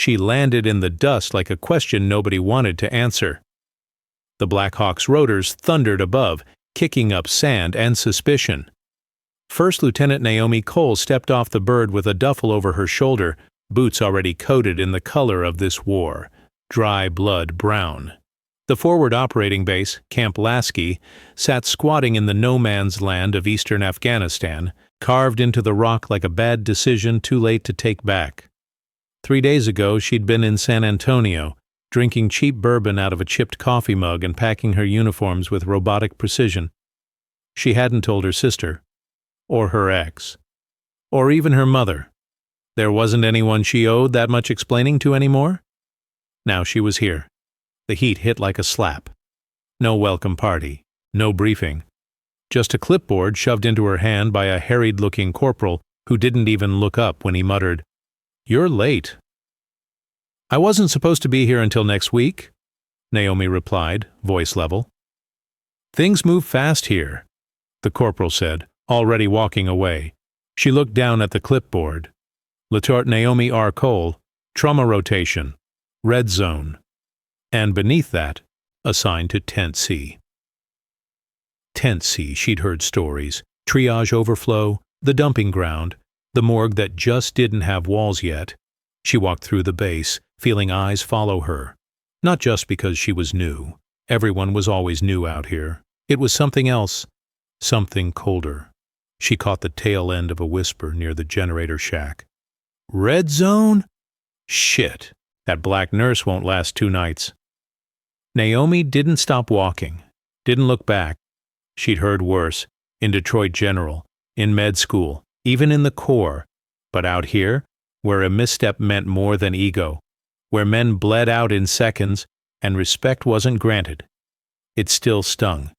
She landed in the dust like a question nobody wanted to answer. The Black Hawk's rotors thundered above, kicking up sand and suspicion. First Lieutenant Naomi Cole stepped off the bird with a duffel over her shoulder, boots already coated in the color of this war, dry blood brown. The forward operating base, Camp Lasky, sat squatting in the no-man's land of eastern Afghanistan, carved into the rock like a bad decision too late to take back. 3 days ago she'd been in San Antonio, drinking cheap bourbon out of a chipped coffee mug and packing her uniforms with robotic precision. She hadn't told her sister, or her ex, or even her mother. There wasn't anyone she owed that much explaining to anymore. Now she was here. The heat hit like a slap. No welcome party, no briefing. Just a clipboard shoved into her hand by a harried-looking corporal who didn't even look up when he muttered, "You're late." "I wasn't supposed to be here until next week," Naomi replied, voice level. "Things move fast here," the corporal said, already walking away. She looked down at the clipboard. Lieutenant Naomi R. Cole, trauma rotation, red zone. And beneath that, assigned to Tent C. Tent C, she'd heard stories. Triage overflow, the dumping ground, the morgue that just didn't have walls yet. She walked through the base, feeling eyes follow her. Not just because she was new. Everyone was always new out here. It was something else, something colder. She caught the tail end of a whisper near the generator shack. "Red zone? Shit, that black nurse won't last 2 nights." Naomi didn't stop walking, didn't look back. She'd heard worse, in Detroit General, in med school, even in the Corps. But out here, where a misstep meant more than ego, where men bled out in seconds and respect wasn't granted, it still stung.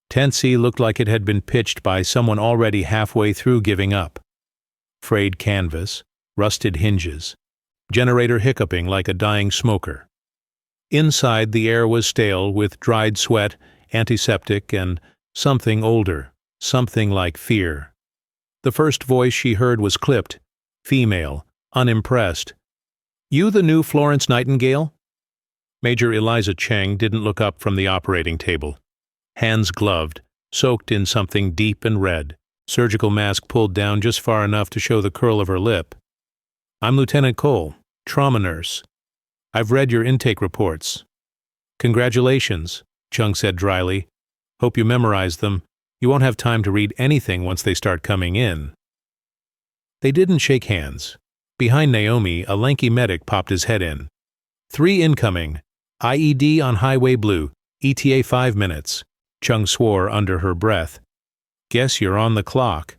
Tent C looked like it had been pitched by someone already halfway through giving up. Frayed canvas, rusted hinges, generator hiccuping like a dying smoker. Inside, the air was stale with dried sweat, antiseptic, and something older, something like fear. The first voice she heard was clipped, female, unimpressed. "You the new Florence Nightingale?" Major Eliza Cheng didn't look up from the operating table. Hands gloved, soaked in something deep and red, surgical mask pulled down just far enough to show the curl of her lip. "I'm Lieutenant Cole, trauma nurse. I've read your intake reports." "Congratulations," Chung said dryly. "Hope you memorized them. You won't have time to read anything once they start coming in." They didn't shake hands. Behind Naomi, a lanky medic popped his head in. "3 incoming. IED on Highway Blue. ETA 5 minutes. Chung swore under her breath. "Guess you're on the clock."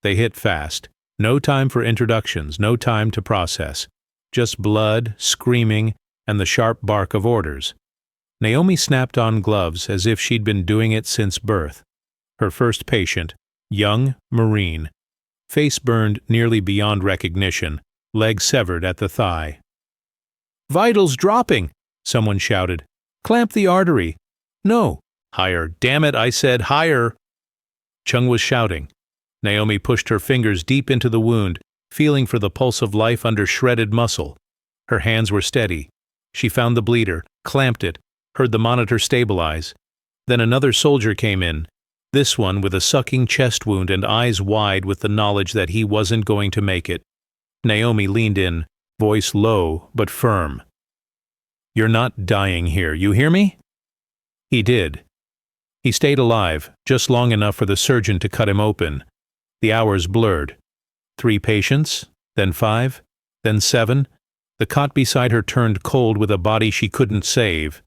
They hit fast. No time for introductions, no time to process. Just blood, screaming, and the sharp bark of orders. Naomi snapped on gloves as if she'd been doing it since birth. Her first patient, young, Marine. Face burned nearly beyond recognition, leg severed at the thigh. "Vitals dropping!" someone shouted. "Clamp the artery." "No." "Higher. Damn it, I said higher." Chung was shouting. Naomi pushed her fingers deep into the wound, feeling for the pulse of life under shredded muscle. Her hands were steady. She found the bleeder, clamped it, heard the monitor stabilize. Then another soldier came in, this one with a sucking chest wound and eyes wide with the knowledge that he wasn't going to make it. Naomi leaned in, voice low but firm. "You're not dying here, you hear me?" He did. He stayed alive, just long enough for the surgeon to cut him open. The hours blurred. 3 patients, then 5, then 7. The cot beside her turned cold with a body she couldn't save.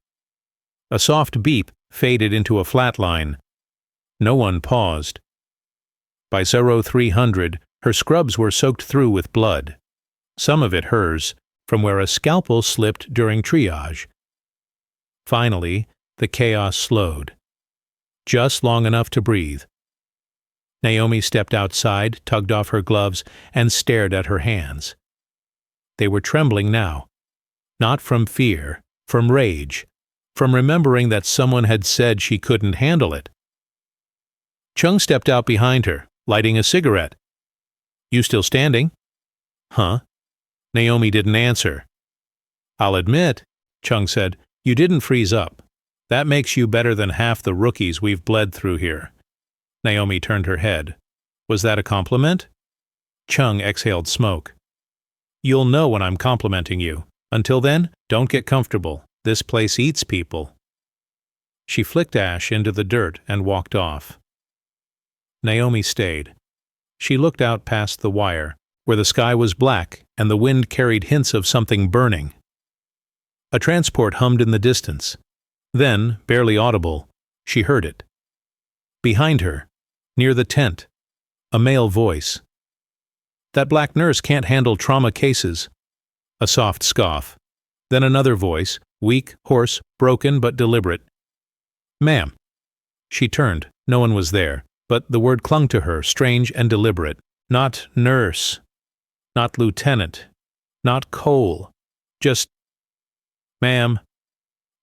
A soft beep faded into a flat line. No one paused. By 0300, her scrubs were soaked through with blood. Some of it hers, from where a scalpel slipped during triage. Finally, the chaos slowed. Just long enough to breathe. Naomi stepped outside, tugged off her gloves, and stared at her hands. They were trembling now. Not from fear, from rage, from remembering that someone had said she couldn't handle it. Chung stepped out behind her, lighting a cigarette. "You still standing?" "Huh?" Naomi didn't answer. "I'll admit," Chung said, "you didn't freeze up. That makes you better than half the rookies we've bled through here." Naomi turned her head. "Was that a compliment?" Chung exhaled smoke. "You'll know when I'm complimenting you. Until then, don't get comfortable. This place eats people." She flicked ash into the dirt and walked off. Naomi stayed. She looked out past the wire, where the sky was black and the wind carried hints of something burning. A transport hummed in the distance. Then, barely audible, she heard it. Behind her, near the tent, a male voice. "That black nurse can't handle trauma cases." A soft scoff. Then another voice, weak, hoarse, broken but deliberate. "Ma'am." She turned. No one was there, but the word clung to her, strange and deliberate. Not nurse. Not lieutenant. Not Cole. Just, "Ma'am."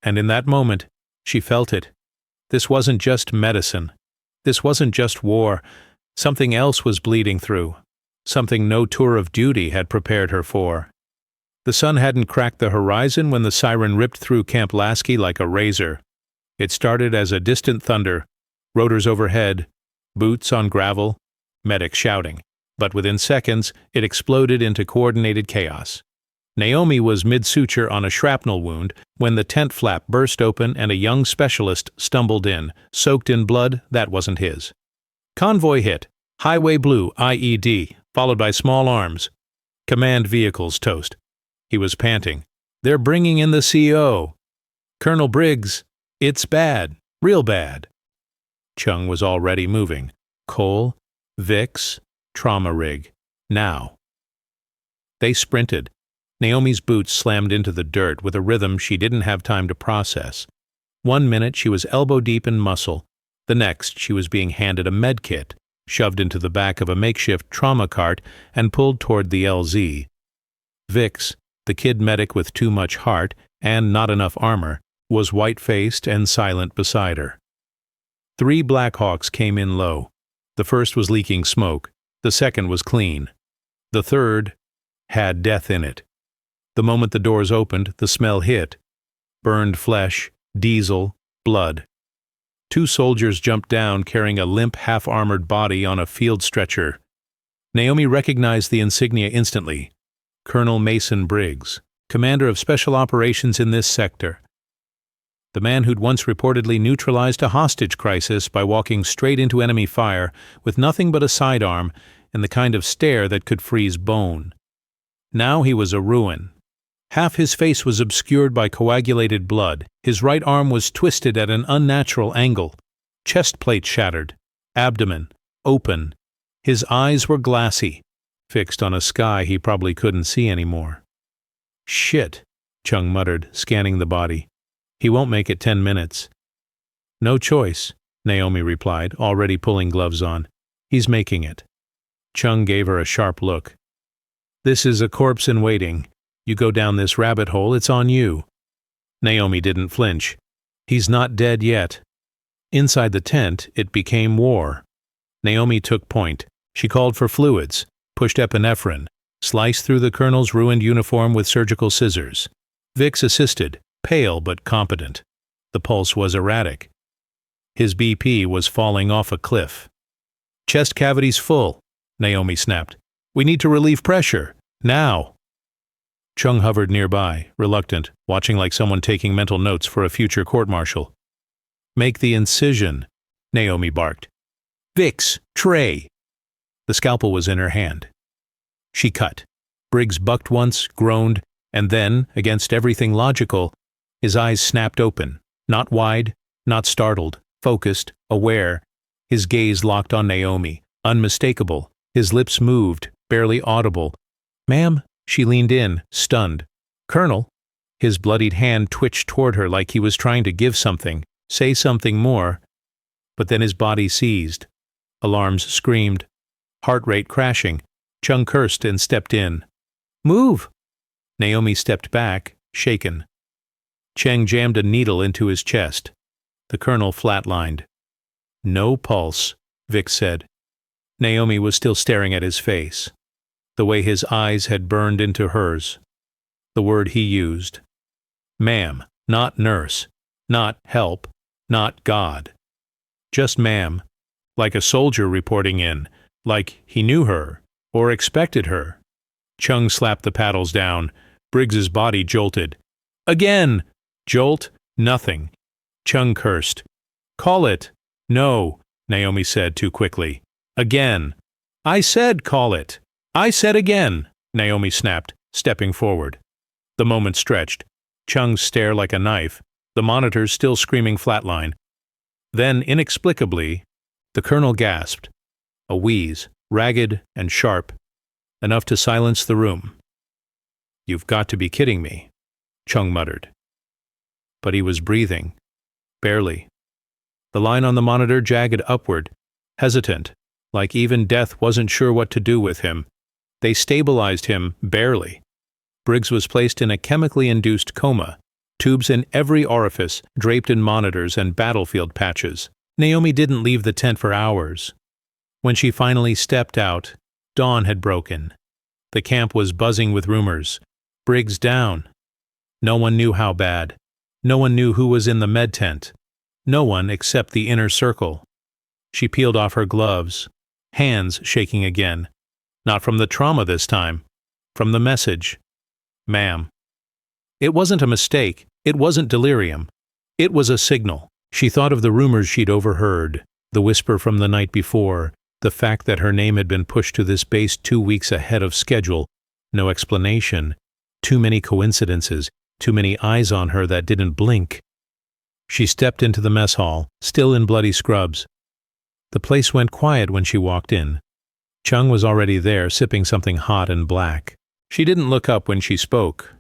And in that moment, she felt it. This wasn't just medicine. This wasn't just war. Something else was bleeding through. Something no tour of duty had prepared her for. The sun hadn't cracked the horizon when the siren ripped through Camp Lasky like a razor. It started as a distant thunder, rotors overhead, boots on gravel, medic shouting. But within seconds, it exploded into coordinated chaos. Naomi was mid-suture on a shrapnel wound when the tent flap burst open and a young specialist stumbled in, soaked in blood that wasn't his. Convoy hit. Highway Blue IED, followed by small arms. Command vehicles toast. He was panting. "They're bringing in the CO. Colonel Briggs, it's bad, real bad." Chung was already moving. Cole, Vix, trauma rig. Now. They sprinted. Naomi's boots slammed into the dirt with a rhythm she didn't have time to process. 1 minute she was elbow-deep in muscle. The next she was being handed a med kit, shoved into the back of a makeshift trauma cart, and pulled toward the LZ. Vix, the kid medic with too much heart and not enough armor, was white-faced and silent beside her. 3 Blackhawks came in low. The first was leaking smoke. The second was clean. The third had death in it. The moment the doors opened, the smell hit. Burned flesh, diesel, blood. 2 soldiers jumped down carrying a limp, half-armored body on a field stretcher. Naomi recognized the insignia instantly. Colonel Mason Briggs, commander of special operations in this sector. The man who'd once reportedly neutralized a hostage crisis by walking straight into enemy fire with nothing but a sidearm and the kind of stare that could freeze bone. Now he was a ruin. Half his face was obscured by coagulated blood. His right arm was twisted at an unnatural angle. Chest plate shattered. Abdomen open. His eyes were glassy, fixed on a sky he probably couldn't see anymore. "Shit," Chung muttered, scanning the body. "He won't make it 10 minutes. "No choice," Naomi replied, already pulling gloves on. "He's making it." Chung gave her a sharp look. "This is a corpse in waiting. You go down this rabbit hole, it's on you." Naomi didn't flinch. "He's not dead yet." Inside the tent, it became war. Naomi took point. She called for fluids, pushed epinephrine, sliced through the colonel's ruined uniform with surgical scissors. Vix assisted, pale but competent. The pulse was erratic. His BP was falling off a cliff. "Chest cavities full," Naomi snapped. "We need to relieve pressure. Now." Chung hovered nearby, reluctant, watching like someone taking mental notes for a future court-martial. "Make the incision," Naomi barked. "Vix, Trey." The scalpel was in her hand. She cut. Briggs bucked once, groaned, and then, against everything logical, his eyes snapped open, not wide, not startled, focused, aware. His gaze locked on Naomi, unmistakable. His lips moved, barely audible. "Ma'am?" She leaned in, stunned. "Colonel?" His bloodied hand twitched toward her like he was trying to give something, say something more. But then his body seized. Alarms screamed. Heart rate crashing. Chung cursed and stepped in. "Move!" Naomi stepped back, shaken. Cheng jammed a needle into his chest. The colonel flatlined. "No pulse," Vix said. Naomi was still staring at his face. the way his eyes had burned into hers. The word he used. Ma'am, not nurse, not help, not God. Just ma'am, like a soldier reporting in, like he knew her, or expected her. Chung slapped the paddles down. Briggs's body jolted. Again! Jolt? Nothing. Chung cursed. Call it. No, Naomi said too quickly. Again. I said call it. I said again, Naomi snapped, stepping forward. The moment stretched. Chung's stare like a knife, the monitors still screaming flatline. Then, inexplicably, the colonel gasped. A wheeze, ragged and sharp, enough to silence the room. You've got to be kidding me, Chung muttered. But he was breathing. Barely. The line on the monitor jagged upward, hesitant, like even death wasn't sure what to do with him. They stabilized him, barely. Briggs was placed in a chemically induced coma, tubes in every orifice, draped in monitors and battlefield patches. Naomi didn't leave the tent for hours. When she finally stepped out, dawn had broken. The camp was buzzing with rumors. Briggs down. No one knew how bad. No one knew who was in the med tent. No one except the inner circle. She peeled off her gloves, hands shaking again. Not from the trauma this time. From the message. Ma'am. It wasn't a mistake. It wasn't delirium. It was a signal. She thought of the rumors she'd overheard, the whisper from the night before, the fact that her name had been pushed to this base 2 weeks ahead of schedule. No explanation. Too many coincidences. Too many eyes on her that didn't blink. She stepped into the mess hall, still in bloody scrubs. The place went quiet when she walked in. Chung was already there, sipping something hot and black. She didn't look up when she spoke.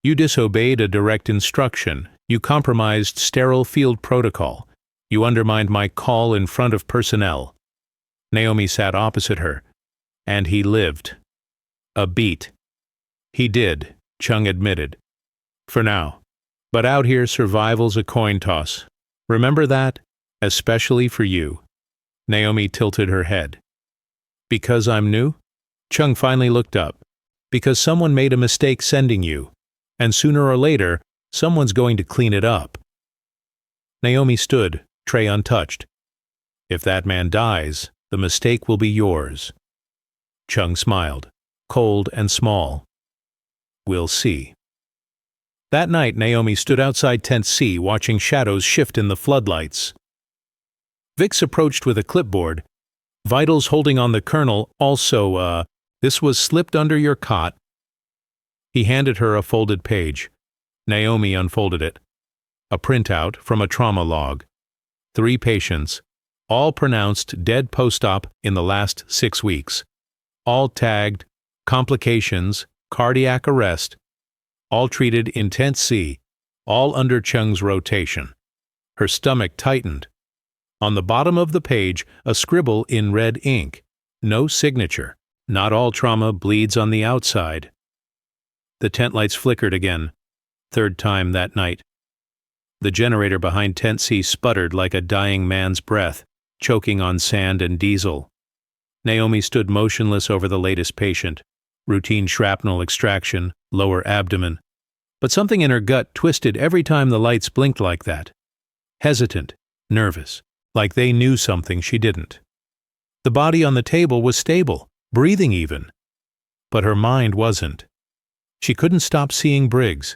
You disobeyed a direct instruction. You compromised sterile field protocol. You undermined my call in front of personnel. Naomi sat opposite her. And he lived. A beat. He did, Chung admitted. For now. But out here survival's a coin toss. Remember that? Especially for you. Naomi tilted her head. Because I'm new? Chung finally looked up. Because someone made a mistake sending you. And sooner or later, someone's going to clean it up. Naomi stood, tray untouched. If that man dies, the mistake will be yours. Chung smiled, cold and small. We'll see. That night, Naomi stood outside Tent C, watching shadows shift in the floodlights. Vix approached with a clipboard. Vitals holding on the colonel, also, this was slipped under your cot. He handed her a folded page. Naomi unfolded it. A printout from a trauma log. 3 patients, all pronounced dead post-op in the last 6 weeks. All tagged, complications, cardiac arrest. All treated in Tent C, all under Chung's rotation. Her stomach tightened. On the bottom of the page, a scribble in red ink. No signature. Not all trauma bleeds on the outside. The tent lights flickered again. 3rd time that night. The generator behind Tent C sputtered like a dying man's breath, choking on sand and diesel. Naomi stood motionless over the latest patient. Routine shrapnel extraction, lower abdomen. But something in her gut twisted every time the lights blinked like that. Hesitant, nervous, like they knew something she didn't. The body on the table was stable, breathing even. But her mind wasn't. She couldn't stop seeing Briggs.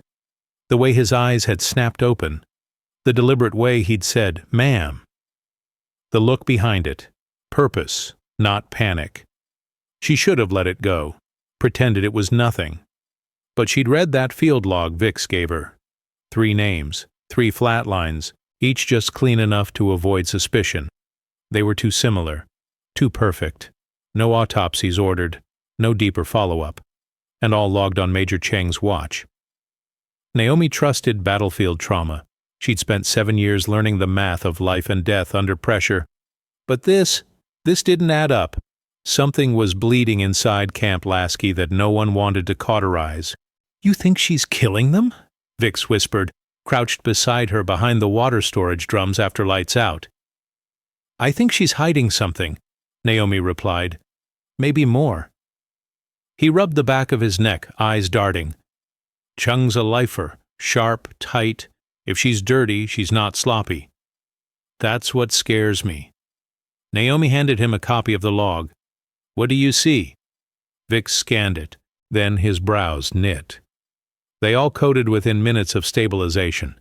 The way his eyes had snapped open. The deliberate way he'd said, "Ma'am." The look behind it. Purpose, not panic. She should have let it go. Pretended it was nothing. But she'd read that field log Vix gave her. 3 names, 3 flat lines, each just clean enough to avoid suspicion. They were too similar, too perfect. No autopsies ordered, no deeper follow-up, and all logged on Major Cheng's watch. Naomi trusted battlefield trauma. She'd spent 7 years learning the math of life and death under pressure. But this didn't add up. Something was bleeding inside Camp Lasky that no one wanted to cauterize. You think she's killing them? Vix whispered, crouched beside her behind the water storage drums after lights out. I think she's hiding something, Naomi replied. Maybe more. He rubbed the back of his neck, eyes darting. Chung's a lifer, sharp, tight. If she's dirty, she's not sloppy. That's what scares me. Naomi handed him a copy of the log. What do you see? Vic scanned it, then his brows knit. They all coded within minutes of stabilization.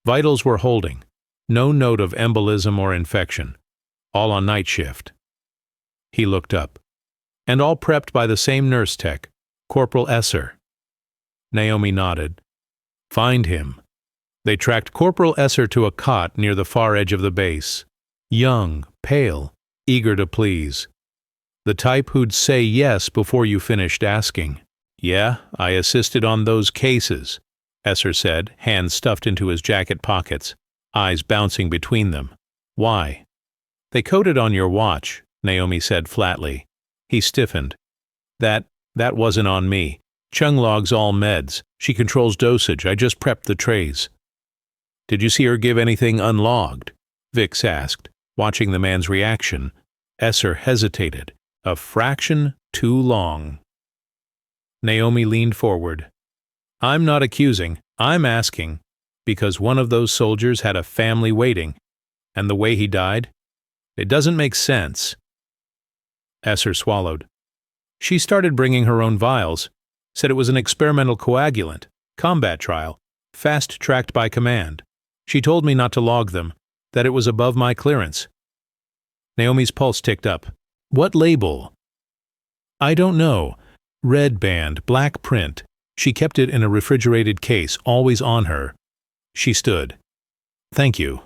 Vitals were holding. No note of embolism or infection. All on night shift. He looked up. And all prepped by the same nurse tech, Corporal Esser. Naomi nodded. Find him. They tracked Corporal Esser to a cot near the far edge of the base. Young, pale, eager to please. The type who'd say yes before you finished asking. Yeah, I assisted on those cases, Esser said, hands stuffed into his jacket pockets, eyes bouncing between them. Why? They coded on your watch, Naomi said flatly. He stiffened. That wasn't on me. Chung logs all meds. She controls dosage. I just prepped the trays. Did you see her give anything unlogged? Vix asked, watching the man's reaction. Esser hesitated. A fraction too long. Naomi leaned forward. I'm not accusing. I'm asking. Because one of those soldiers had a family waiting. And the way he died? It doesn't make sense. Esser swallowed. She started bringing her own vials, said it was an experimental coagulant, combat trial, fast-tracked by command. She told me not to log them, that it was above my clearance. Naomi's pulse ticked up. What label? I don't know. Red band, black print. She kept it in a refrigerated case, always on her. She stood. Thank you.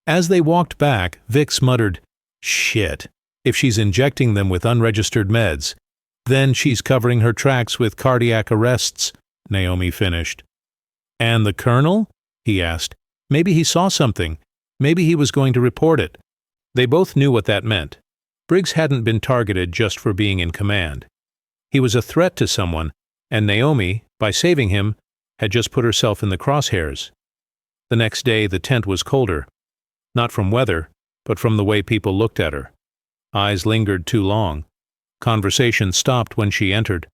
As they walked back, Vix muttered, Shit. If she's injecting them with unregistered meds, then she's covering her tracks with cardiac arrests, Naomi finished. And the colonel? He asked. Maybe he saw something. Maybe he was going to report it. They both knew what that meant. Briggs hadn't been targeted just for being in command. He was a threat to someone, and Naomi, by saving him, had just put herself in the crosshairs. The next day the tent was colder. Not from weather, but from the way people looked at her. Eyes lingered too long. Conversation stopped when she entered.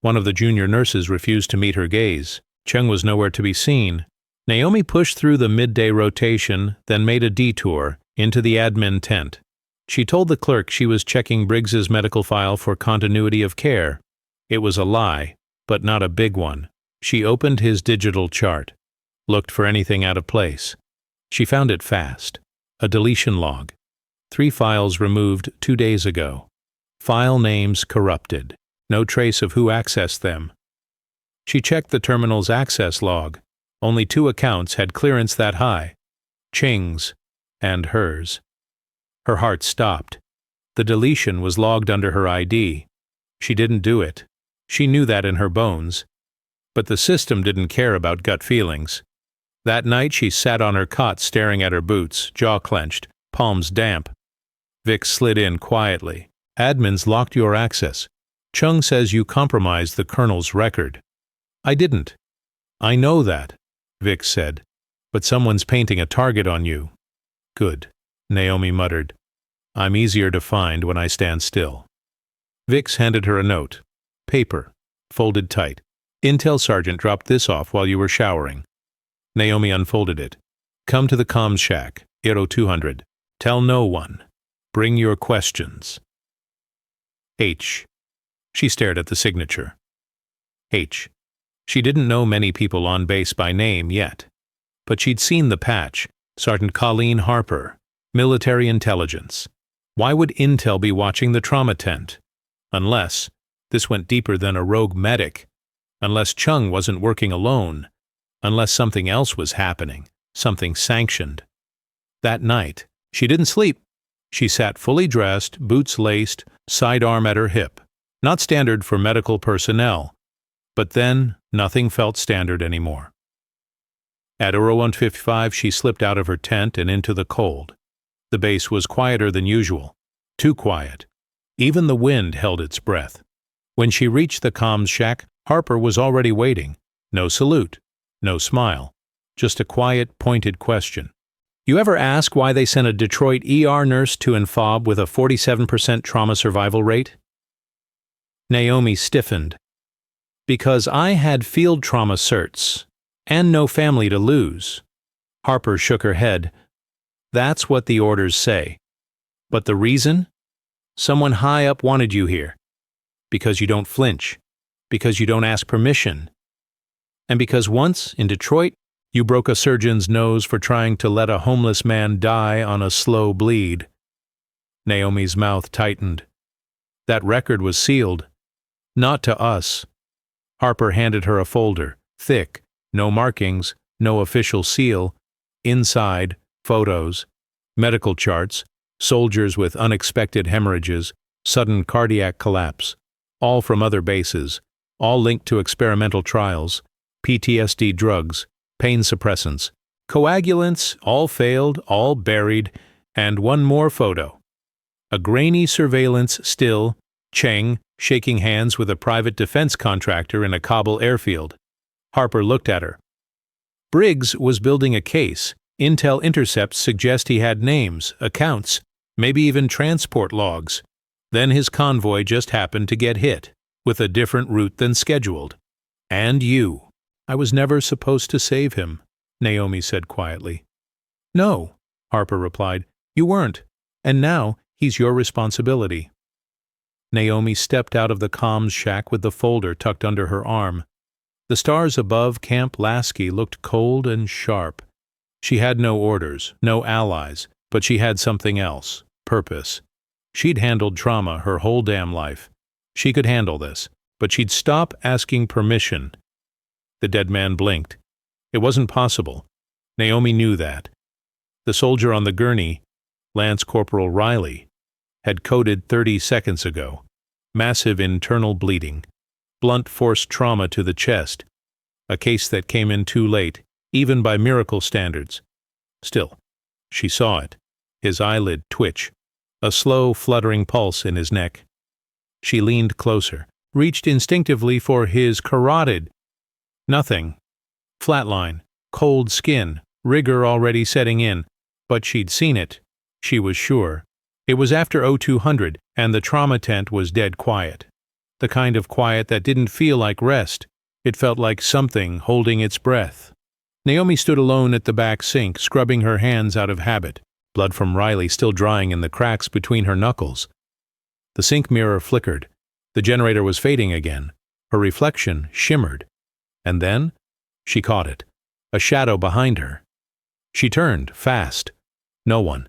One of the junior nurses refused to meet her gaze. Chung was nowhere to be seen. Naomi pushed through the midday rotation, then made a detour into the admin tent. She told the clerk she was checking Briggs's medical file for continuity of care. It was a lie, but not a big one. She opened his digital chart, looked for anything out of place. She found it fast. A deletion log. 3 files removed 2 days ago. File names corrupted. No trace of who accessed them. She checked the terminal's access log. Only 2 accounts had clearance that high. Ching's and hers. Her heart stopped. The deletion was logged under her ID. She didn't do it. She knew that in her bones. But the system didn't care about gut feelings. That night she sat on her cot staring at her boots, jaw clenched, palms damp. Vic slid in quietly. Admins locked your access. Chung says you compromised the colonel's record. I didn't. I know that, Vic said. But someone's painting a target on you. Good, Naomi muttered. I'm easier to find when I stand still. Vix handed her a note. Paper, folded tight. Intel Sergeant dropped this off while you were showering. Naomi unfolded it. Come to the comms shack, Aero 200. Tell no one. Bring your questions. H. She stared at the signature. H. She didn't know many people on base by name yet. But she'd seen the patch. Sergeant Colleen Harper. Military Intelligence. Why would Intel be watching the trauma tent? Unless this went deeper than a rogue medic. Unless Chung wasn't working alone. Unless something else was happening. Something sanctioned. That night, she didn't sleep. She sat fully dressed, boots laced, sidearm at her hip. Not standard for medical personnel. But then, nothing felt standard anymore. At Aero 155, she slipped out of her tent and into the cold. The base was quieter than usual. Too quiet. Even the wind held its breath. When she reached the comms shack, Harper was already waiting. No salute. No smile. Just a quiet, pointed question. You ever ask why they sent a Detroit ER nurse to InFob with a 47% trauma survival rate? Naomi stiffened. Because I had field trauma certs, and no family to lose. Harper shook her head. That's what the orders say. But the reason? Someone high up wanted you here. Because you don't flinch. Because you don't ask permission. And because once, in Detroit, you broke a surgeon's nose for trying to let a homeless man die on a slow bleed. Naomi's mouth tightened. That record was sealed. Not to us. Harper handed her a folder, thick, no markings, no official seal. Inside, photos, medical charts, soldiers with unexpected hemorrhages, sudden cardiac collapse, all from other bases, all linked to experimental trials, PTSD drugs, pain suppressants, coagulants, all failed, all buried, and one more photo. A grainy surveillance still, Cheng shaking hands with a private defense contractor in a Kabul airfield. Harper looked at her. Briggs was building a case. Intel intercepts suggest he had names, accounts, maybe even transport logs. Then his convoy just happened to get hit, with a different route than scheduled. And you. I was never supposed to save him, Naomi said quietly. No, Harper replied. You weren't. And now he's your responsibility. Naomi stepped out of the comms shack with the folder tucked under her arm. The stars above Camp Lasky looked cold and sharp. She had no orders, no allies, but she had something else, purpose. She'd handled trauma her whole damn life. She could handle this, but she'd stop asking permission. The dead man blinked. It wasn't possible. Naomi knew that. The soldier on the gurney, Lance Corporal Riley, had coded 30 seconds ago. Massive internal bleeding. Blunt force trauma to the chest. A case that came in too late, even by miracle standards. Still, she saw it. His eyelid twitch. A slow, fluttering pulse in his neck. She leaned closer, reached instinctively for his carotid. Nothing. Flatline, cold skin, rigor already setting in. But she'd seen it. She was sure. It was after 0200, and the trauma tent was dead quiet. The kind of quiet that didn't feel like rest. It felt like something holding its breath. Naomi stood alone at the back sink, scrubbing her hands out of habit, blood from Riley still drying in the cracks between her knuckles. The sink mirror flickered. The generator was fading again. Her reflection shimmered. And then she caught it. A shadow behind her. She turned, fast. No one.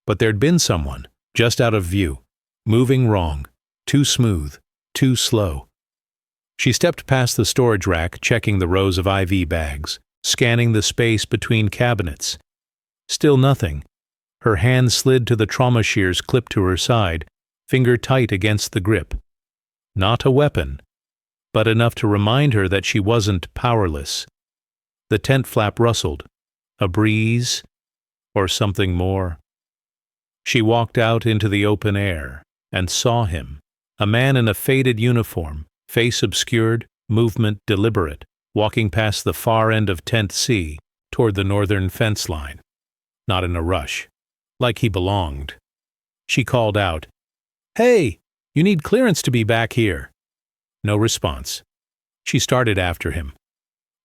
But there'd been someone, just out of view. Moving wrong. Too smooth. Too slow. She stepped past the storage rack, checking the rows of IV bags, scanning the space between cabinets. Still nothing. Her hand slid to the trauma shears clipped to her side, finger tight against the grip. Not a weapon, but enough to remind her that she wasn't powerless. The tent flap rustled. A breeze, or something more. She walked out into the open air and saw him, a man in a faded uniform, face obscured, movement deliberate, walking past the far end of Tent C toward the northern fence line. Not in a rush, like he belonged. She called out, "Hey, you need clearance to be back here." No response. She started after him,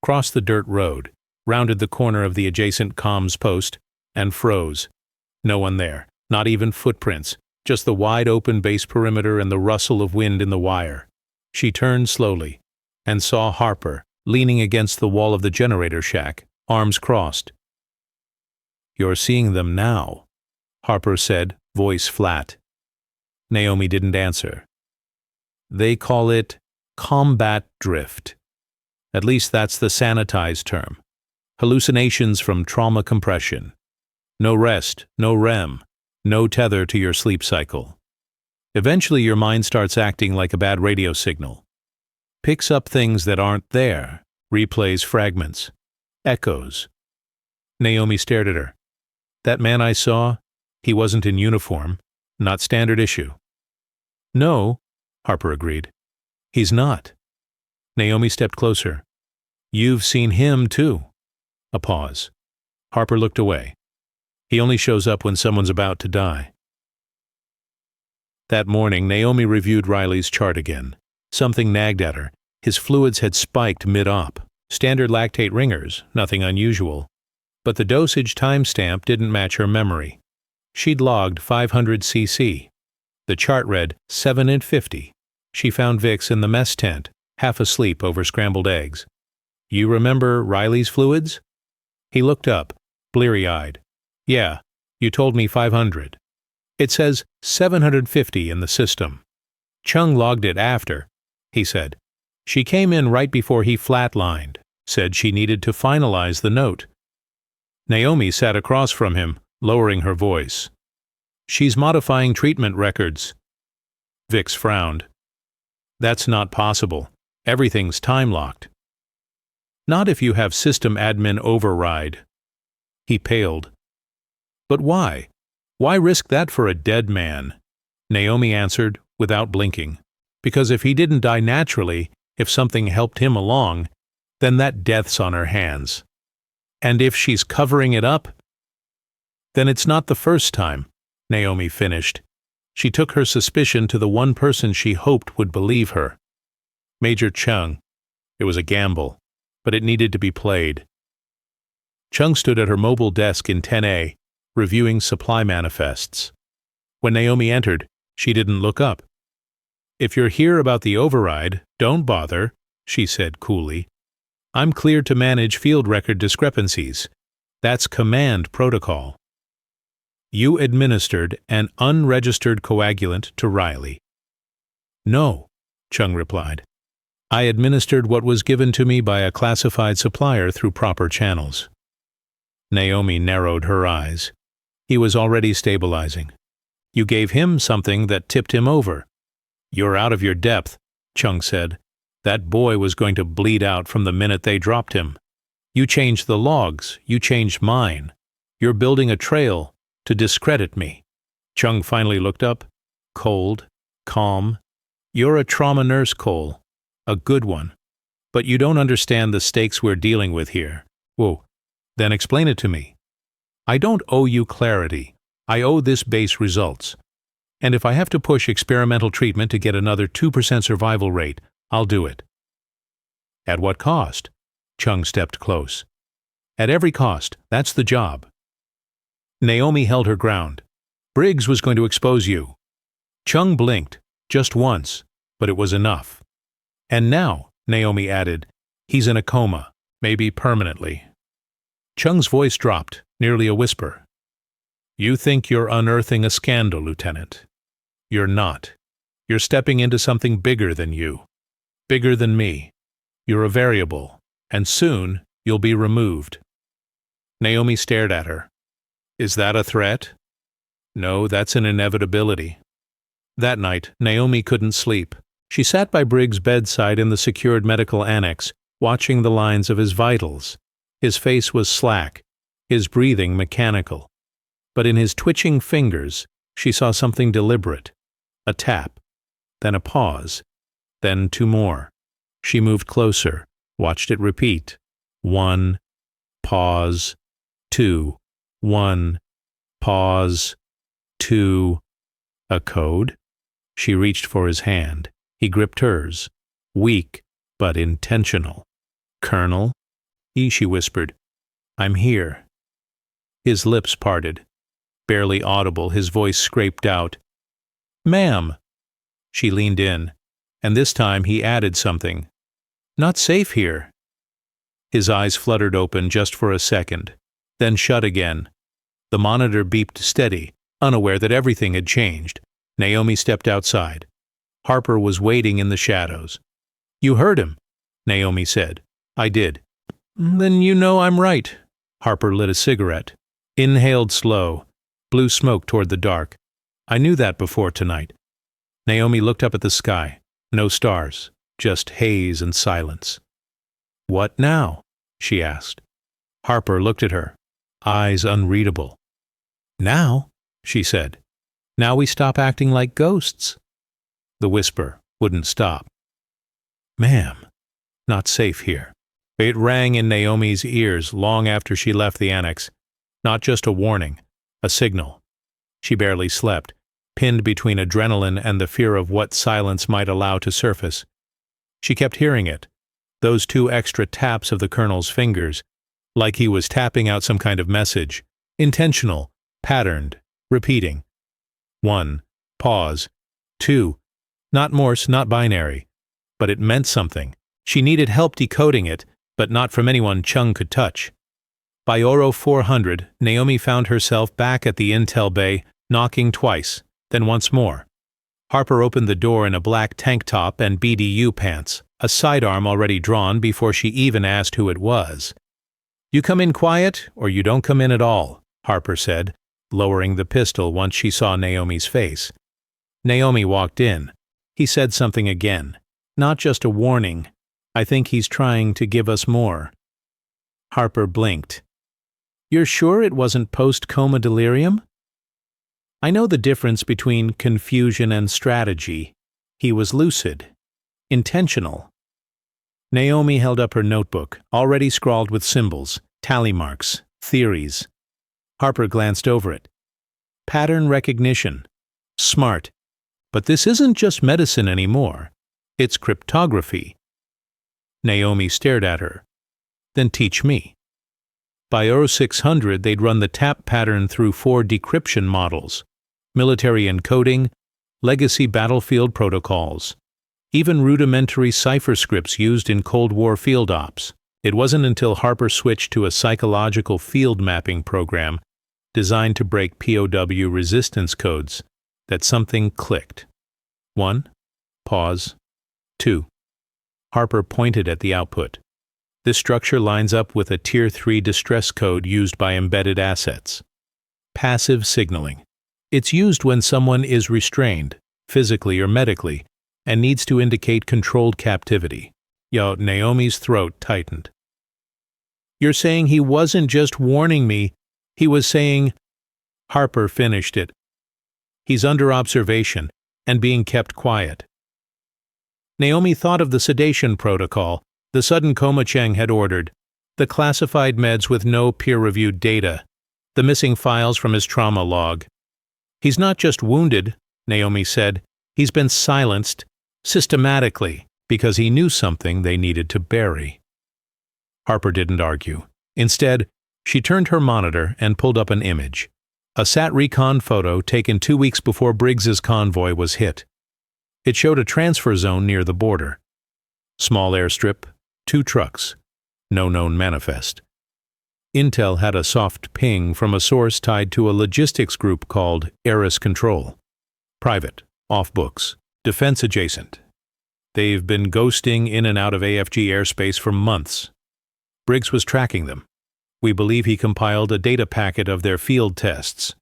crossed the dirt road, rounded the corner of the adjacent comms post, and froze. No one there. Not even footprints, just the wide-open base perimeter and the rustle of wind in the wire. She turned slowly, and saw Harper, leaning against the wall of the generator shack, arms crossed. "You're seeing them now," Harper said, voice flat. Naomi didn't answer. "They call it combat drift. At least that's the sanitized term. Hallucinations from trauma compression. No rest, no REM. No tether to your sleep cycle. Eventually your mind starts acting like a bad radio signal. Picks up things that aren't there, replays fragments, echoes." Naomi stared at her. "That man I saw, he wasn't in uniform, not standard issue." "No," Harper agreed. "He's not." Naomi stepped closer. "You've seen him, too." A pause. Harper looked away. "He only shows up when someone's about to die." That morning, Naomi reviewed Riley's chart again. Something nagged at her. His fluids had spiked mid-op. Standard lactate ringers, nothing unusual. But the dosage timestamp didn't match her memory. She'd logged 500 cc. The chart read 7 and 50. She found Vicks in the mess tent, half asleep over scrambled eggs. You remember Riley's fluids? He looked up, bleary-eyed. Yeah, you told me 500. It says 750 in the system. Chung logged it after, he said. She came in right before he flatlined, said she needed to finalize the note. Naomi sat across from him, lowering her voice. She's modifying treatment records. Vicks frowned. That's not possible. Everything's time-locked. Not if you have system admin override. He paled. But why? Why risk that for a dead man? Naomi answered, without blinking. Because if he didn't die naturally, if something helped him along, then that death's on her hands. And if she's covering it up? Then it's not the first time, Naomi finished. She took her suspicion to the one person she hoped would believe her. Major Chung. It was a gamble, but it needed to be played. Chung stood at her mobile desk in 10A, reviewing supply manifests. When Naomi entered, she didn't look up. If you're here about the override, don't bother, she said coolly. I'm cleared to manage field record discrepancies. That's command protocol. You administered an unregistered coagulant to Riley. No, Chung replied. I administered what was given to me by a classified supplier through proper channels. Naomi narrowed her eyes. He was already stabilizing. You gave him something that tipped him over. You're out of your depth, Chung said. That boy was going to bleed out from the minute they dropped him. You changed the logs. You changed mine. You're building a trail to discredit me. Chung finally looked up, cold, calm. You're a trauma nurse, Cole. A good one. But you don't understand the stakes we're dealing with here. Whoa. Then explain it to me. I don't owe you clarity. I owe this base results. And if I have to push experimental treatment to get another 2% survival rate, I'll do it. At what cost? Chung stepped close. At every cost. That's the job. Naomi held her ground. Briggs was going to expose you. Chung blinked, just once, but it was enough. And now, Naomi added, he's in a coma, maybe permanently. Chung's voice dropped, nearly a whisper. You think you're unearthing a scandal, Lieutenant. You're not. You're stepping into something bigger than you. Bigger than me. You're a variable, and soon you'll be removed. Naomi stared at her. Is that a threat? No, that's an inevitability. That night, Naomi couldn't sleep. She sat by Briggs' bedside in the secured medical annex, watching the lines of his vitals. His face was slack, his breathing mechanical. But in his twitching fingers, she saw something deliberate. A tap, then a pause, then two more. She moved closer, watched it repeat. 1, pause, 2, 1, pause, 2. A code? She reached for his hand. He gripped hers. Weak, but intentional. Colonel? She whispered. I'm here. His lips parted. Barely audible, his voice scraped out. Ma'am. She leaned in, and this time he added something. Not safe here. His eyes fluttered open just for a second, then shut again. The monitor beeped steady, unaware that everything had changed. Naomi stepped outside. Harper was waiting in the shadows. You heard him, Naomi said. I did. Then you know I'm right. Harper lit a cigarette. Inhaled slow. Blew smoke toward the dark. I knew that before tonight. Naomi looked up at the sky. No stars, just haze and silence. What now? She asked. Harper looked at her, eyes unreadable. Now, she said. Now we stop acting like ghosts. The whisper wouldn't stop. Ma'am, not safe here. It rang in Naomi's ears long after she left the annex. Not just a warning, a signal. She barely slept, pinned between adrenaline and the fear of what silence might allow to surface. She kept hearing it, those 2 extra taps of the colonel's fingers, like he was tapping out some kind of message, intentional, patterned, repeating. 1. Pause. 2. Not Morse, not binary. But it meant something. She needed help decoding it, but not from anyone Chung could touch. By Oro 400, Naomi found herself back at the Intel bay, knocking twice, then once more. Harper opened the door in a black tank top and BDU pants, a sidearm already drawn before she even asked who it was. "You come in quiet, or you don't come in at all," Harper said, lowering the pistol once she saw Naomi's face. Naomi walked in. He said something again. Not just a warning. "I think he's trying to give us more." Harper blinked. "You're sure it wasn't post-coma delirium?" "I know the difference between confusion and strategy. He was lucid. Intentional." Naomi held up her notebook, already scrawled with symbols, tally marks, theories. Harper glanced over it. Pattern recognition. Smart. But this isn't just medicine anymore. It's cryptography. Naomi stared at her. "Then teach me." By Oro 600, they'd run the tap pattern through 4 decryption models: military encoding, legacy battlefield protocols, even rudimentary cipher scripts used in Cold War field ops. It wasn't until Harper switched to a psychological field mapping program designed to break POW resistance codes that something clicked. 1. Pause. 2. Harper pointed at the output. This structure lines up with a Tier 3 distress code used by embedded assets. Passive signaling. It's used when someone is restrained, physically or medically, and needs to indicate controlled captivity. Naomi's throat tightened. "You're saying he wasn't just warning me, he was saying—" Harper finished it. "He's under observation and being kept quiet." Naomi thought of the sedation protocol, the sudden coma Cheng had ordered, the classified meds with no peer-reviewed data, the missing files from his trauma log. "He's not just wounded," Naomi said. "He's been silenced, systematically, because he knew something they needed to bury." Harper didn't argue. Instead, she turned her monitor and pulled up an image. A SAT recon photo taken 2 weeks before Briggs's convoy was hit. It showed a transfer zone near the border. Small airstrip, 2 trucks. No known manifest. Intel had a soft ping from a source tied to a logistics group called Eris Control. Private, off books, defense adjacent. They've been ghosting in and out of AFG airspace for months. Briggs was tracking them. We believe he compiled a data packet of their field tests.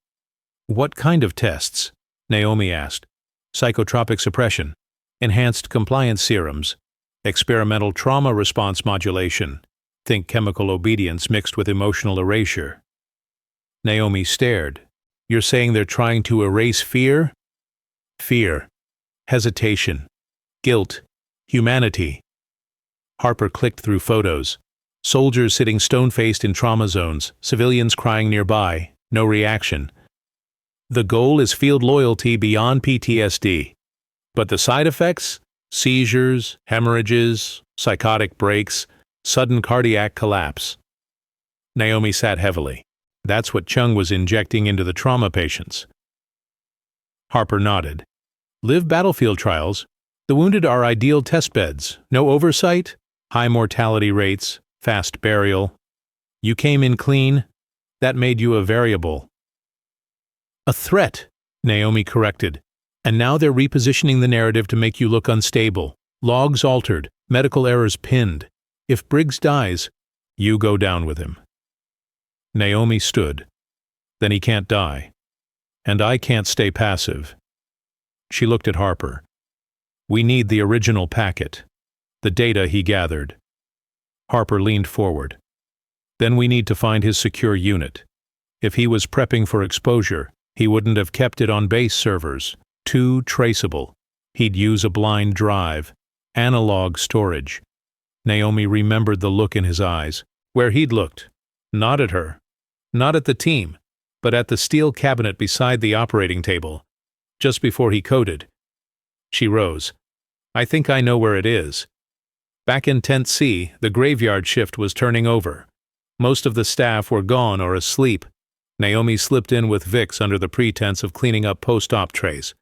"What kind of tests?" Naomi asked. "Psychotropic suppression, enhanced compliance serums, experimental trauma response modulation, think chemical obedience mixed with emotional erasure." Naomi stared. "You're saying they're trying to erase fear?" "Fear, hesitation, guilt, humanity." Harper clicked through photos. Soldiers sitting stone-faced in trauma zones, civilians crying nearby, no reaction. "The goal is field loyalty beyond PTSD. But the side effects? Seizures, hemorrhages, psychotic breaks, sudden cardiac collapse." Naomi sat heavily. That's what Chung was injecting into the trauma patients. Harper nodded. "Live battlefield trials. The wounded are ideal test beds. No oversight, high mortality rates, fast burial. You came in clean. That made you a variable." "A threat," Naomi corrected. "And now they're repositioning the narrative to make you look unstable. Logs altered, medical errors pinned. If Briggs dies, you go down with him." Naomi stood. "Then he can't die. And I can't stay passive." She looked at Harper. "We need the original packet. The data he gathered." Harper leaned forward. "Then we need to find his secure unit. If he was prepping for exposure, he wouldn't have kept it on base servers. Too traceable. He'd use a blind drive. Analog storage." Naomi remembered the look in his eyes, where he'd looked. Not at her. Not at the team, but at the steel cabinet beside the operating table, just before he coded. She rose. "I think I know where it is. Back in Tent C, the graveyard shift was turning over. Most of the staff were gone or asleep. Naomi slipped in with Vix under the pretense of cleaning up post-op trays.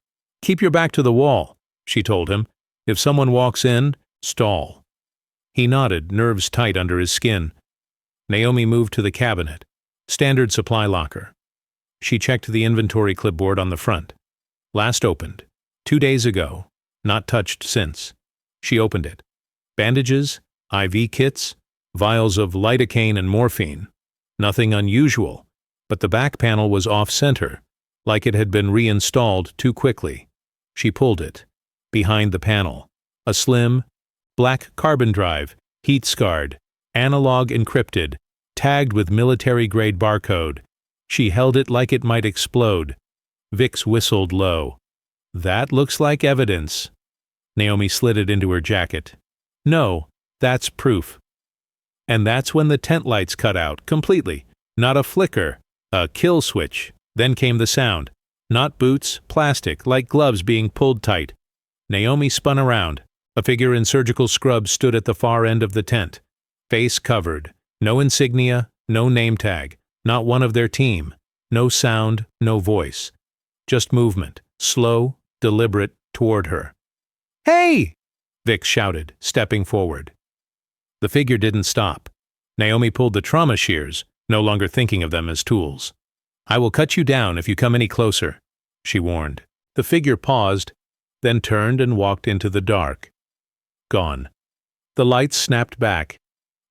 "Keep your back to the wall," she told him. "If someone walks in, stall." He nodded, nerves tight under his skin. Naomi moved to the cabinet. Standard supply locker. She checked the inventory clipboard on the front. Last opened 2 days ago. Not touched since. She opened it. Bandages, IV kits, vials of lidocaine and morphine. Nothing unusual, but the back panel was off-center, like it had been reinstalled too quickly. She pulled it. Behind the panel, a slim, black carbon drive, heat-scarred, analog encrypted, tagged with military-grade barcode. She held it like it might explode. Vix whistled low. "That looks like evidence." Naomi slid it into her jacket. "No, that's proof." And that's when the tent lights cut out, completely. Not a flicker, a kill switch. Then came the sound. Not boots, plastic, like gloves being pulled tight. Naomi spun around. A figure in surgical scrubs stood at the far end of the tent. Face covered. No insignia, no name tag. Not one of their team. No sound, no voice. Just movement, slow, deliberate, toward her. "Hey!" Vix shouted, stepping forward. The figure didn't stop. Naomi pulled the trauma shears, no longer thinking of them as tools. "I will cut you down if you come any closer," she warned. The figure paused, then turned and walked into the dark. Gone. The lights snapped back.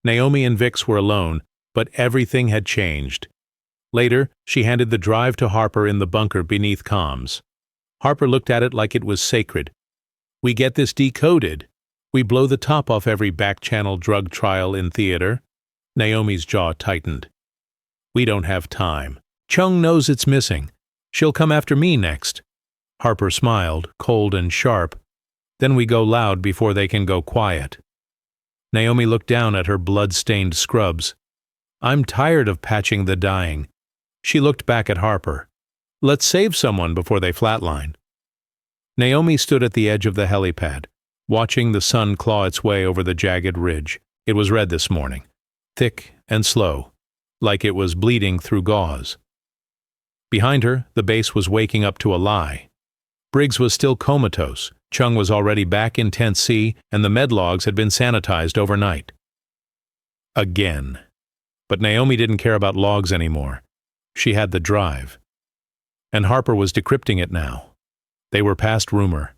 Naomi and Vix were alone, but everything had changed. Later, she handed the drive to Harper in the bunker beneath comms. Harper looked at it like it was sacred. "We get this decoded. We blow the top off every back-channel drug trial in theater." Naomi's jaw tightened. "We don't have time. Chung knows it's missing. She'll come after me next." Harper smiled, cold and sharp. "Then we go loud before they can go quiet." Naomi looked down at her blood-stained scrubs. "I'm tired of patching the dying." She looked back at Harper. "Let's save someone before they flatline." Naomi stood at the edge of the helipad, watching the sun claw its way over the jagged ridge. It was red this morning, thick and slow, like it was bleeding through gauze. Behind her, the base was waking up to a lie. Briggs was still comatose, Chung was already back in Tent C, and the med logs had been sanitized overnight. Again. But Naomi didn't care about logs anymore. She had the drive. And Harper was decrypting it now. They were past rumor,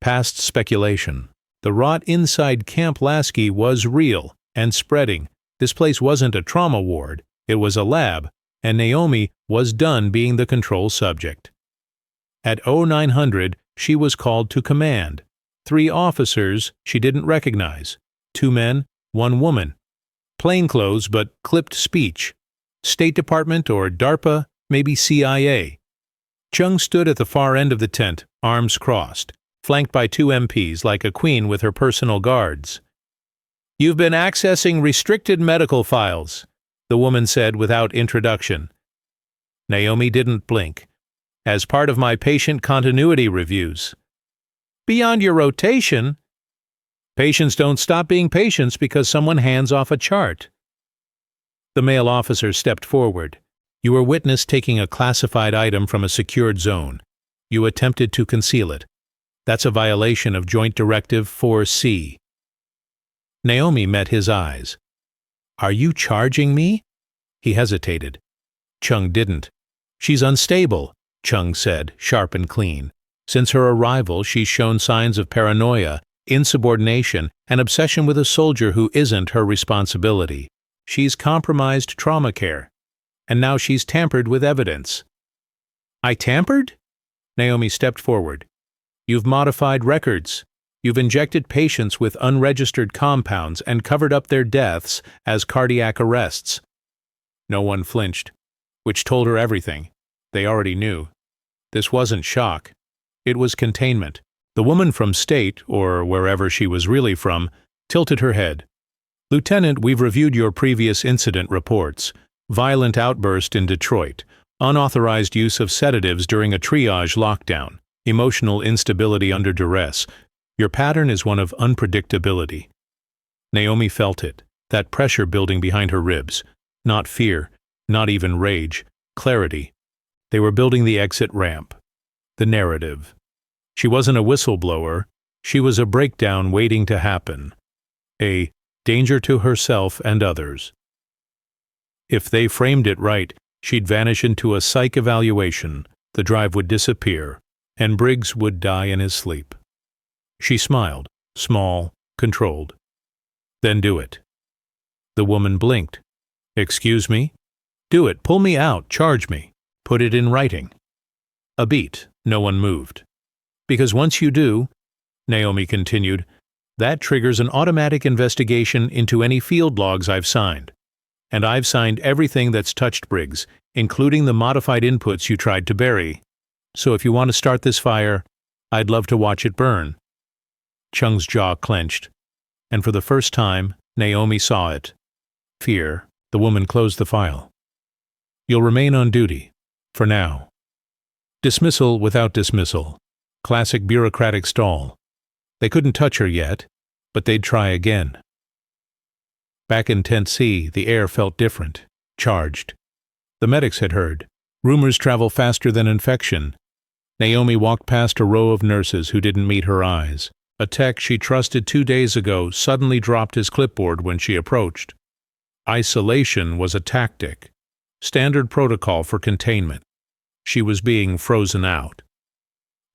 past speculation. The rot inside Camp Lasky was real and spreading. This place wasn't a trauma ward, it was a lab, and Naomi was done being the control subject. At 0900, she was called to command. 3 officers she didn't recognize. 2 men, 1 woman. Plainclothes but clipped speech. State Department or DARPA, maybe CIA. Chung stood at the far end of the tent, arms crossed, flanked by 2 MPs like a queen with her personal guards. "You've been accessing restricted medical files," the woman said without introduction. Naomi didn't blink. "As part of my patient continuity reviews." "Beyond your rotation?" "Patients don't stop being patients because someone hands off a chart." The male officer stepped forward. "You were witness taking a classified item from a secured zone. You attempted to conceal it. That's a violation of Joint Directive 4C. Naomi met his eyes. "Are you charging me?" He hesitated. Chung didn't. "She's unstable," Chung said, sharp and clean. "Since her arrival, she's shown signs of paranoia, insubordination, and obsession with a soldier who isn't her responsibility. She's compromised trauma care. And now she's tampered with evidence." "I tampered?" Naomi stepped forward. "You've modified records. You've injected patients with unregistered compounds and covered up their deaths as cardiac arrests." No one flinched, which told her everything. They already knew. This wasn't shock. It was containment. The woman from State, or wherever she was really from, tilted her head. "Lieutenant, we've reviewed your previous incident reports. Violent outburst in Detroit. Unauthorized use of sedatives during a triage lockdown. Emotional instability under duress. Your pattern is one of unpredictability." Naomi felt it, that pressure building behind her ribs. Not fear, not even rage, clarity. They were building the exit ramp. The narrative. She wasn't a whistleblower. She was a breakdown waiting to happen. A danger to herself and others. If they framed it right, she'd vanish into a psych evaluation, the drive would disappear, and Briggs would die in his sleep. She smiled, small, controlled. Then do it. The woman blinked. Excuse me? Do it, pull me out, charge me. Put it in writing. A beat, no one moved. Because once you do, Naomi continued, that triggers an automatic investigation into any field logs I've signed. And I've signed everything that's touched Briggs, including the modified inputs you tried to bury. So if you want to start this fire, I'd love to watch it burn. Chung's jaw clenched, and for the first time, Naomi saw it. Fear. The woman closed the file. You'll remain on duty. For now. Dismissal without dismissal. Classic bureaucratic stall. They couldn't touch her yet, but they'd try again. Back in Tent C, the air felt different, charged. The medics had heard. Rumors travel faster than infection. Naomi walked past a row of nurses who didn't meet her eyes. A tech she trusted 2 days ago suddenly dropped his clipboard when she approached. Isolation was a tactic. Standard protocol for containment. She was being frozen out.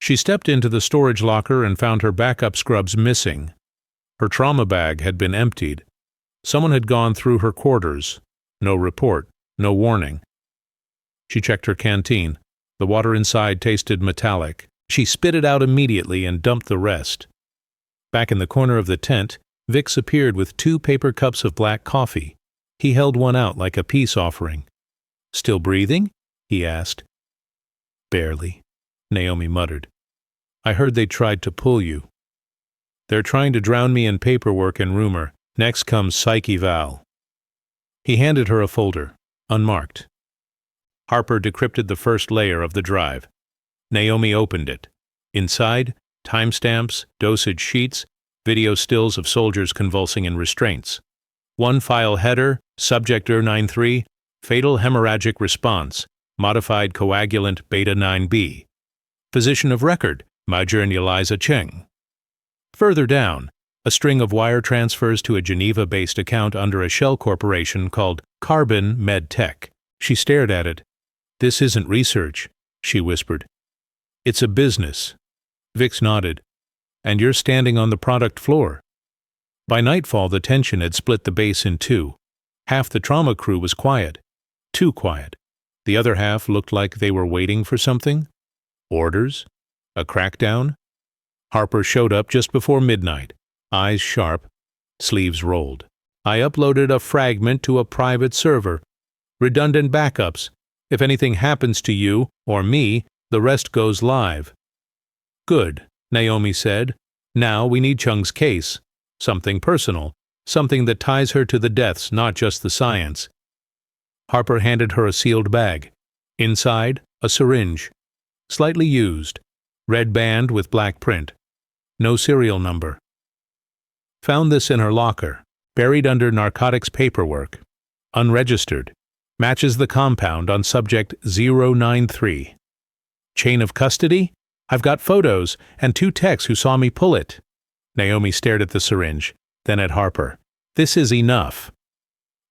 She stepped into the storage locker and found her backup scrubs missing. Her trauma bag had been emptied. Someone had gone through her quarters. No report, no warning. She checked her canteen. The water inside tasted metallic. She spit it out immediately and dumped the rest. Back in the corner of the tent, Vix appeared with 2 paper cups of black coffee. He held one out like a peace offering. Still breathing? He asked. Barely, Naomi muttered. I heard they tried to pull you. They're trying to drown me in paperwork and rumor. Next comes psych eval. He handed her a folder, unmarked. Harper decrypted the first layer of the drive. Naomi opened it. Inside, timestamps, dosage sheets, video stills of soldiers convulsing in restraints. One file header, subject ER93, fatal hemorrhagic response, modified coagulant beta 9B. Physician of record, Major Eliza Cheng. Further down, a string of wire transfers to a Geneva-based account under a shell corporation called Carbon MedTech. She stared at it. This isn't research, she whispered. It's a business. Vix nodded. And you're standing on the product floor. By nightfall, the tension had split the base in 2. Half the trauma crew was quiet. Too quiet. The other half looked like they were waiting for something. Orders? A crackdown? Harper showed up just before midnight, eyes sharp, sleeves rolled. I uploaded a fragment to a private server. Redundant backups. If anything happens to you, or me, the rest goes live. Good, Naomi said. Now we need Chung's case. Something personal. Something that ties her to the deaths, not just the science. Harper handed her a sealed bag. Inside, a syringe. Slightly used. Red band with black print. No serial number. Found this in her locker, buried under narcotics paperwork. Unregistered. Matches the compound on subject 093. Chain of custody? I've got photos and 2 techs who saw me pull it. Naomi stared at the syringe, then at Harper. This is enough.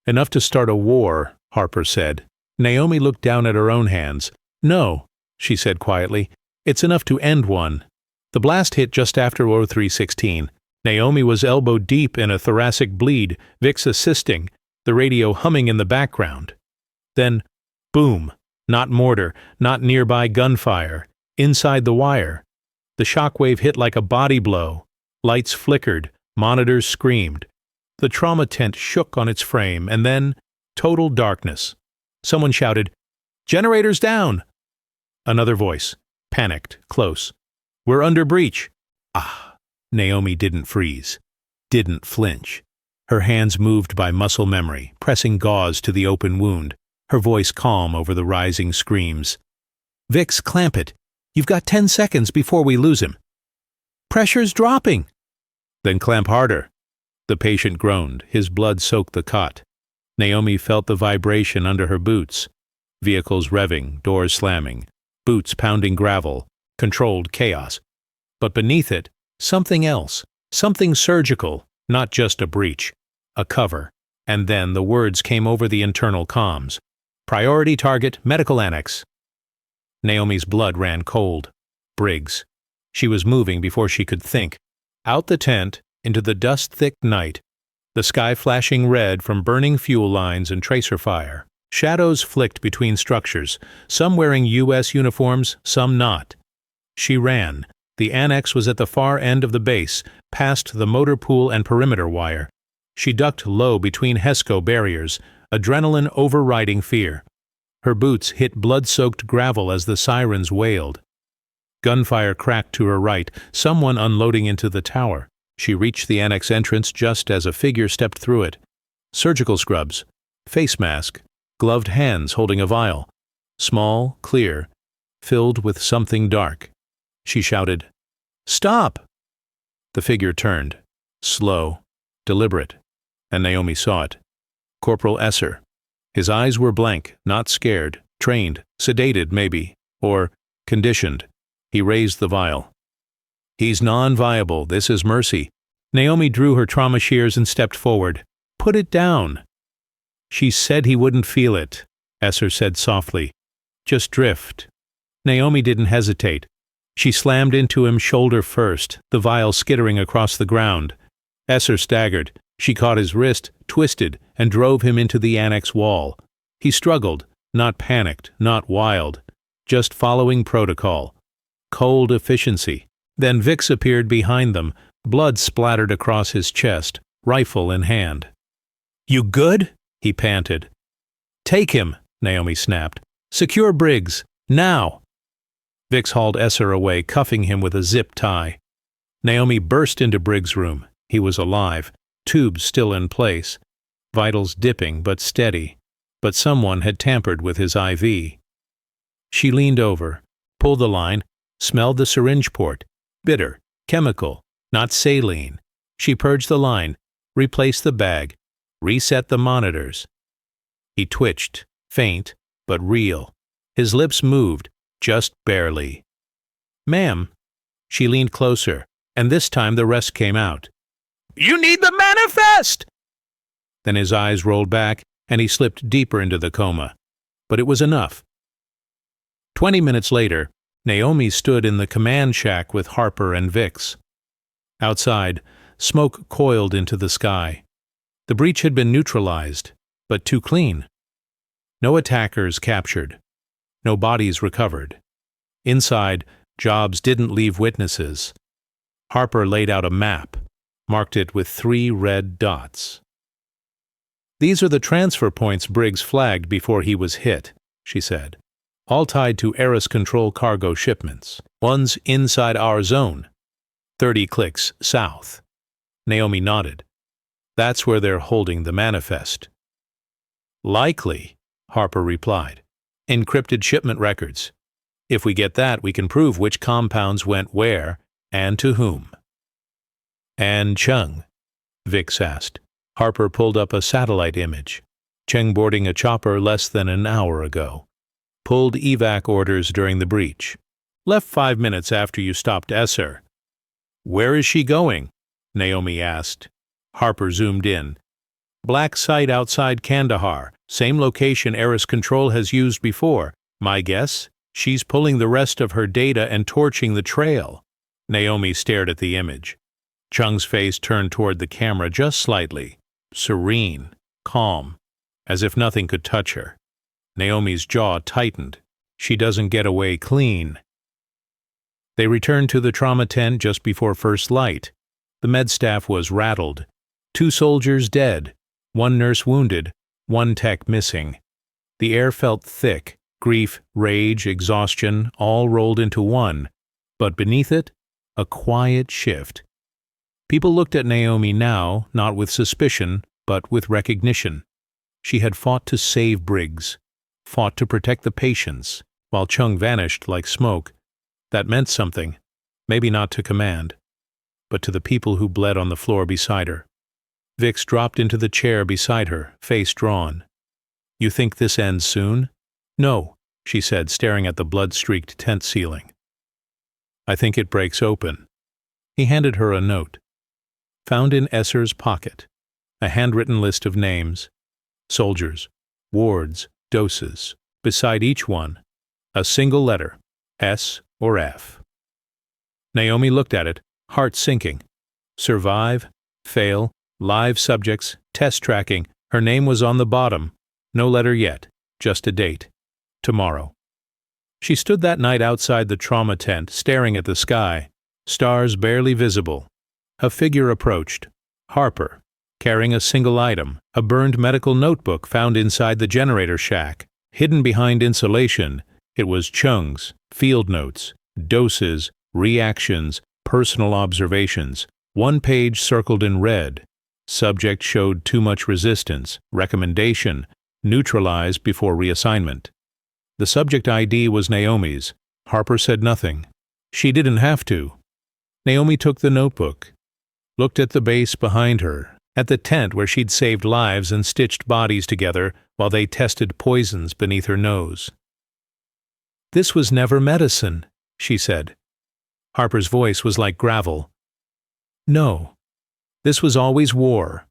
Enough to start a war, Harper said. Naomi looked down at her own hands. No, she said quietly. It's enough to end one. The blast hit just after 0316. Naomi was elbow deep in a thoracic bleed, Vix assisting, the radio humming in the background. Then, boom. Not mortar, not nearby gunfire. Inside the wire. The shockwave hit like a body blow. Lights flickered, monitors screamed. The trauma tent shook on its frame, and then, total darkness. Someone shouted, "Generators down!" Another voice, panicked, close. "We're under breach." Ah! Naomi didn't freeze. Didn't flinch. Her hands moved by muscle memory, pressing gauze to the open wound, her voice calm over the rising screams. "Vix, clamp it. You've got 10 seconds before we lose him." "Pressure's dropping." "Then clamp harder." The patient groaned. His blood soaked the cot. Naomi felt the vibration under her boots. Vehicles revving, doors slamming, boots pounding gravel, controlled chaos. But beneath it, something else, something surgical, not just a breach, a cover. And then the words came over the internal comms. Priority target, medical annex. Naomi's blood ran cold. Briggs. She was moving before she could think. Out the tent, into the dust-thick night, the sky flashing red from burning fuel lines and tracer fire. Shadows flicked between structures, some wearing U.S. uniforms, some not. She ran. The annex was at the far end of the base, past the motor pool and perimeter wire. She ducked low between HESCO barriers, adrenaline overriding fear. Her boots hit blood-soaked gravel as the sirens wailed. Gunfire cracked to her right, someone unloading into the tower. She reached the annex entrance just as a figure stepped through it. Surgical scrubs, face mask, gloved hands holding a vial. Small, clear, filled with something dark. She shouted, "Stop!" The figure turned, slow, deliberate, and Naomi saw it. Corporal Esser. His eyes were blank, not scared, trained, sedated maybe, or conditioned. He raised the vial. "He's non-viable. This is mercy." Naomi drew her trauma shears and stepped forward. "Put it down." "She said he wouldn't feel it," Esser said softly. "Just drift." Naomi didn't hesitate. She slammed into him shoulder first, the vial skittering across the ground. Esser staggered. She caught his wrist, twisted, and drove him into the annex wall. He struggled, not panicked, not wild, just following protocol. Cold efficiency. Then Vix appeared behind them, blood splattered across his chest, rifle in hand. "You good?" he panted. "Take him," Naomi snapped. "Secure Briggs. Now!" Vix hauled Esser away, cuffing him with a zip tie. Naomi burst into Briggs' room. He was alive, tubes still in place, vitals dipping but steady. But someone had tampered with his IV. She leaned over, pulled the line, smelled the syringe port. Bitter, chemical, not saline. She purged the line, replaced the bag, reset the monitors. He twitched, faint, but real. His lips moved, just barely. "Ma'am." She leaned closer, and this time the rest came out. "You need the manifest!" Then his eyes rolled back, and he slipped deeper into the coma. But it was enough. 20 minutes later, Naomi stood in the command shack with Harper and Vix. Outside, smoke coiled into the sky. The breach had been neutralized, but too clean. No attackers captured. No bodies recovered. Inside, Jobs didn't leave witnesses. Harper laid out a map, marked it with 3 red dots. "These are the transfer points Briggs flagged before he was hit," she said. "All tied to Eris Control cargo shipments. One's inside our zone. 30 clicks south." Naomi nodded. "That's where they're holding the manifest." "Likely," Harper replied. "Encrypted shipment records. If we get that, we can prove which compounds went where and to whom." "And Chung?" Vix asked. Harper pulled up a satellite image. Cheng boarding a chopper less than an hour ago. Pulled evac orders during the breach. Left 5 minutes after you stopped Esser. "Where is she going?" Naomi asked. Harper zoomed in. "Black site outside Kandahar. Same location Eris Control has used before. My guess? She's pulling the rest of her data and torching the trail." Naomi stared at the image. Chung's face turned toward the camera just slightly. Serene, calm, as if nothing could touch her. Naomi's jaw tightened. She doesn't get away clean. They returned to the trauma tent just before first light. The med staff was rattled. 2 soldiers dead, 1 nurse wounded, 1 tech missing. The air felt thick, grief, rage, exhaustion, all rolled into one. But beneath it, a quiet shift. People looked at Naomi now, not with suspicion, but with recognition. She had fought to save Briggs, fought to protect the patients, while Chung vanished like smoke. That meant something, maybe not to command, but to the people who bled on the floor beside her. Vix dropped into the chair beside her, face drawn. "You think this ends soon?" "No," she said, staring at the blood-streaked tent ceiling. "I think it breaks open." He handed her a note. Found in Esser's pocket. A handwritten list of names. Soldiers, wards, doses. Beside each one, a single letter, S or F. Naomi looked at it, heart sinking. Survive, fail, live subjects, test tracking. Her name was on the bottom. No letter yet, just a date. Tomorrow. She stood that night outside the trauma tent, staring at the sky, stars barely visible. A figure approached. Harper, carrying a single item, a burned medical notebook found inside the generator shack. Hidden behind insulation, it was Chung's, field notes, doses, reactions, personal observations. One page circled in red. Subject showed too much resistance. Recommendation: neutralize before reassignment. The subject ID was Naomi's. Harper said nothing. She didn't have to. Naomi took the notebook, looked at the base behind her, at the tent where she'd saved lives and stitched bodies together while they tested poisons beneath her nose. "This was never medicine," she said. Harper's voice was like gravel. "No, this was always war."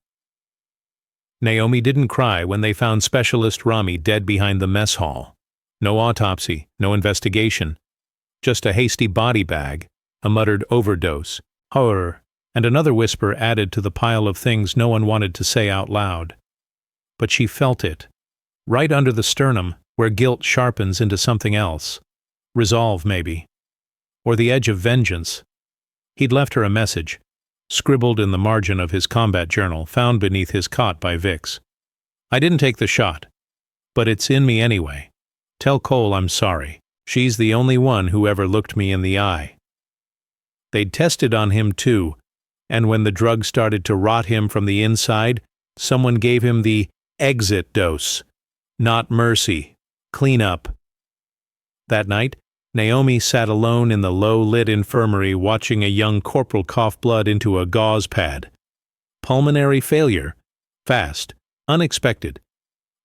Naomi didn't cry when they found Specialist Rami dead behind the mess hall. No autopsy, no investigation. Just a hasty body bag, a muttered overdose, horror, and another whisper added to the pile of things no one wanted to say out loud. But she felt it, right under the sternum, where guilt sharpens into something else. Resolve, maybe. Or the edge of vengeance. He'd left her a message, scribbled in the margin of his combat journal, found beneath his cot by Vix. "I didn't take the shot, but it's in me anyway. Tell Cole I'm sorry. She's the only one who ever looked me in the eye." They'd tested on him too, and when the drug started to rot him from the inside, someone gave him the exit dose. Not mercy. Clean up. That night, Naomi sat alone in the low-lit infirmary watching a young corporal cough blood into a gauze pad. Pulmonary failure. Fast. Unexpected.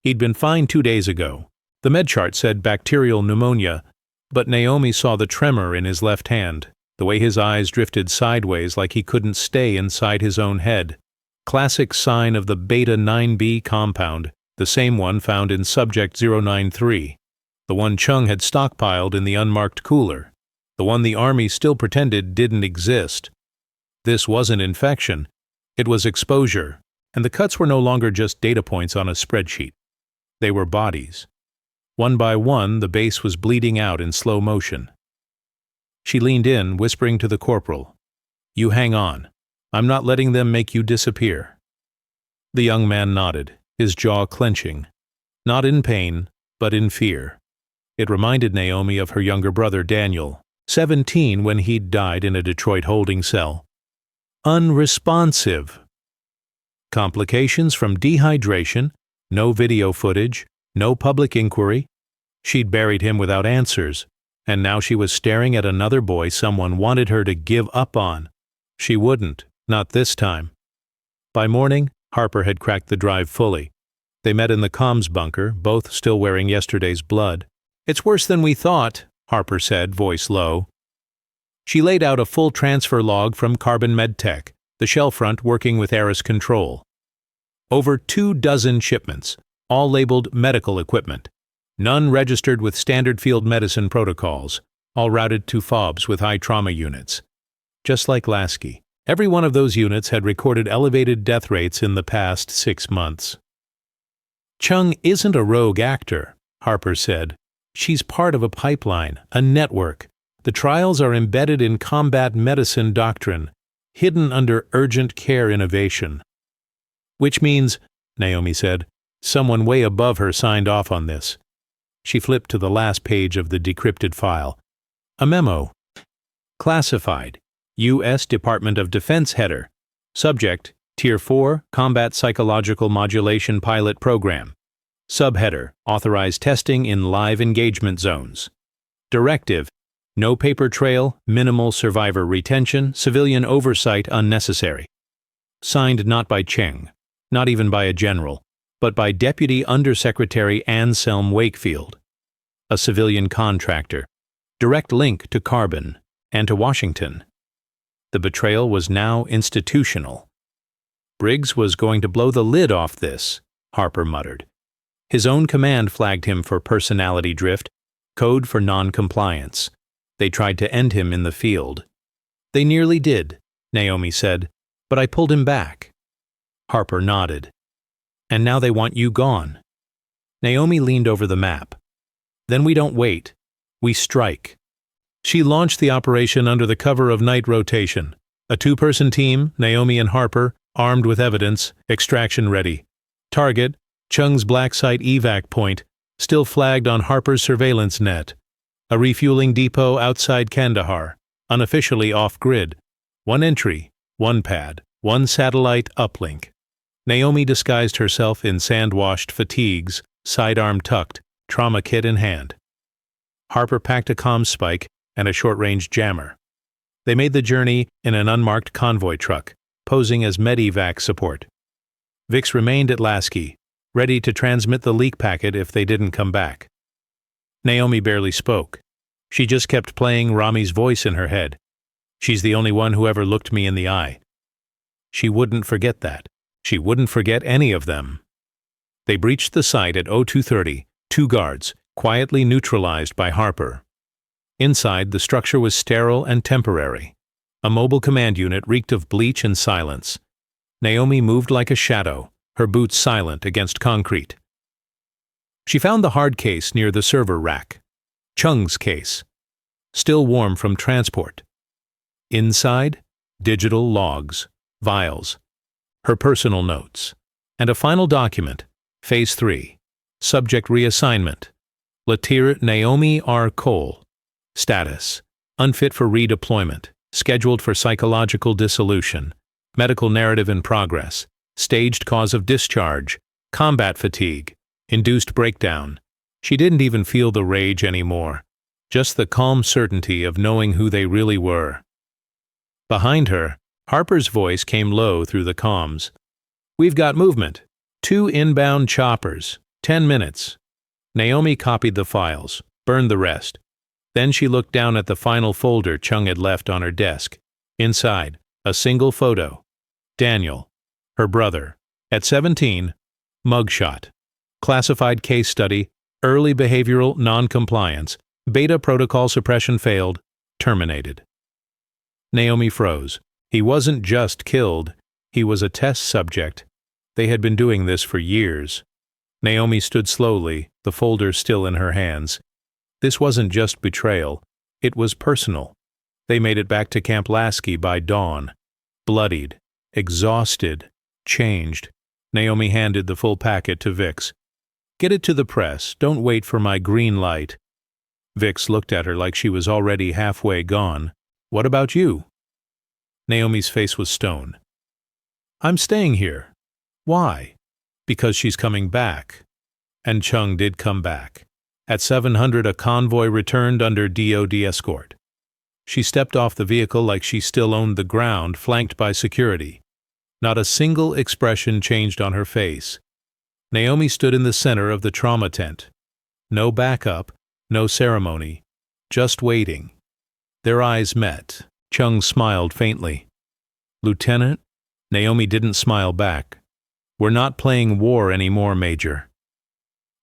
He'd been fine 2 days ago. The med chart said bacterial pneumonia, but Naomi saw the tremor in his left hand, the way his eyes drifted sideways like he couldn't stay inside his own head. Classic sign of the beta-9b compound, the same one found in subject 093, the one Chung had stockpiled in the unmarked cooler, the one the Army still pretended didn't exist. This wasn't infection, it was exposure, and the cuts were no longer just data points on a spreadsheet. They were bodies. One by one, the base was bleeding out in slow motion. She leaned in, whispering to the corporal, "You hang on. I'm not letting them make you disappear." The young man nodded, his jaw clenching. Not in pain, but in fear. It reminded Naomi of her younger brother Daniel, 17 when he'd died in a Detroit holding cell. Unresponsive. Complications from dehydration, no video footage, no public inquiry. She'd buried him without answers, and now she was staring at another boy someone wanted her to give up on. She wouldn't, not this time. By morning, Harper had cracked the drive fully. They met in the comms bunker, both still wearing yesterday's blood. "It's worse than we thought," Harper said, voice low. She laid out a full transfer log from Carbon Medtech, the shell front working with Eris Control. Over 24 shipments, all labeled medical equipment. None registered with standard field medicine protocols, all routed to FOBs with high trauma units. Just like Lasky, every one of those units had recorded elevated death rates in the past 6 months. "Chung isn't a rogue actor," Harper said. "She's part of a pipeline, a network. The trials are embedded in combat medicine doctrine, hidden under urgent care innovation." "Which means," Naomi said, "someone way above her signed off on this." She flipped to the last page of the decrypted file. A memo. Classified. U.S. Department of Defense header. Subject, Tier 4, Combat Psychological Modulation Pilot Program. Subheader, Authorized Testing in Live Engagement Zones. Directive, no paper trail, minimal survivor retention, civilian oversight unnecessary. signed not by Cheng, not even by a general, but by Deputy Undersecretary Anselm Wakefield, a civilian contractor, direct link to Carbon and to Washington. The betrayal was now institutional. Briggs was going to blow the lid off this, Harper muttered. His own command flagged him for personality drift, code for non-compliance. They tried to end him in the field. They nearly did, Naomi said, but I pulled him back. Harper nodded. And now they want you gone. Naomi leaned over the map. Then we don't wait. We strike. She launched the operation under the cover of night rotation. A two-person team, Naomi and Harper, armed with evidence, extraction ready. Target, Chung's black site evac point, still flagged on Harper's surveillance net. A refueling depot outside Kandahar, unofficially off-grid. One entry, one pad, one satellite uplink. Naomi disguised herself in sand-washed fatigues, sidearm tucked, trauma kit in hand. Harper packed a comm spike and a short-range jammer. They made the journey in an unmarked convoy truck, posing as Medivac support. Vix remained at Lasky, ready to transmit the leak packet if they didn't come back. Naomi barely spoke. She just kept playing Rami's voice in her head. She's the only one who ever looked me in the eye. She wouldn't forget that. She wouldn't forget any of them. They breached the site at 0230, two guards, quietly neutralized by Harper. Inside, the structure was sterile and temporary. A mobile command unit reeked of bleach and silence. Naomi moved like a shadow, her boots silent against concrete. She found the hard case near the server rack. Chung's case. Still warm from transport. Inside, digital logs, vials, her personal notes, and a final document, Phase 3, Subject Reassignment, Latir Naomi R. Cole. Status, unfit for redeployment, scheduled for psychological dissolution, medical narrative in progress, staged cause of discharge, combat fatigue, induced breakdown. She didn't even feel the rage anymore, just the calm certainty of knowing who they really were. Behind her, Harper's voice came low through the comms. We've got movement. 2 inbound choppers. 10 minutes. Naomi copied the files, burned the rest. Then she looked down at the final folder Chung had left on her desk. Inside, a single photo. Daniel, her brother, at 17, mugshot. Classified case study, early behavioral non-compliance, beta protocol suppression failed, terminated. Naomi froze. He wasn't just killed, he was a test subject. They had been doing this for years. Naomi stood slowly, the folder still in her hands. This wasn't just betrayal, it was personal. They made it back to Camp Lasky by dawn. Bloodied, exhausted, changed. Naomi handed the full packet to Vix. Get it to the press, don't wait for my green light. Vix looked at her like she was already halfway gone. What about you? Naomi's face was stone. I'm staying here. Why? Because she's coming back. And Chung did come back. At 700, a convoy returned under DoD escort. She stepped off the vehicle like she still owned the ground, flanked by security. Not a single expression changed on her face. Naomi stood in the center of the trauma tent. No backup, no ceremony, just waiting. Their eyes met. Chung smiled faintly. Lieutenant? Naomi didn't smile back. We're not playing war anymore, Major.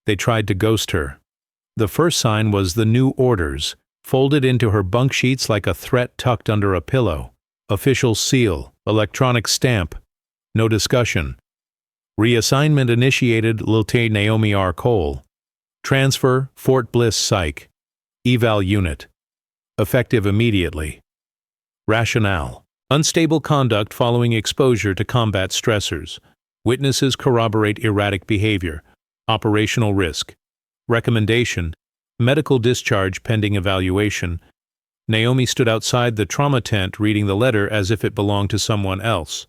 They tried to ghost her. The first sign was the new orders, folded into her bunk sheets like a threat tucked under a pillow. Official seal, electronic stamp. No discussion. Reassignment initiated Latir Naomi R. Cole. Transfer, Fort Bliss Psych. Eval unit. Effective immediately. Rationale. Unstable conduct following exposure to combat stressors. Witnesses corroborate erratic behavior. Operational risk. Recommendation. Medical discharge pending evaluation. Naomi stood outside the trauma tent reading the letter as if it belonged to someone else.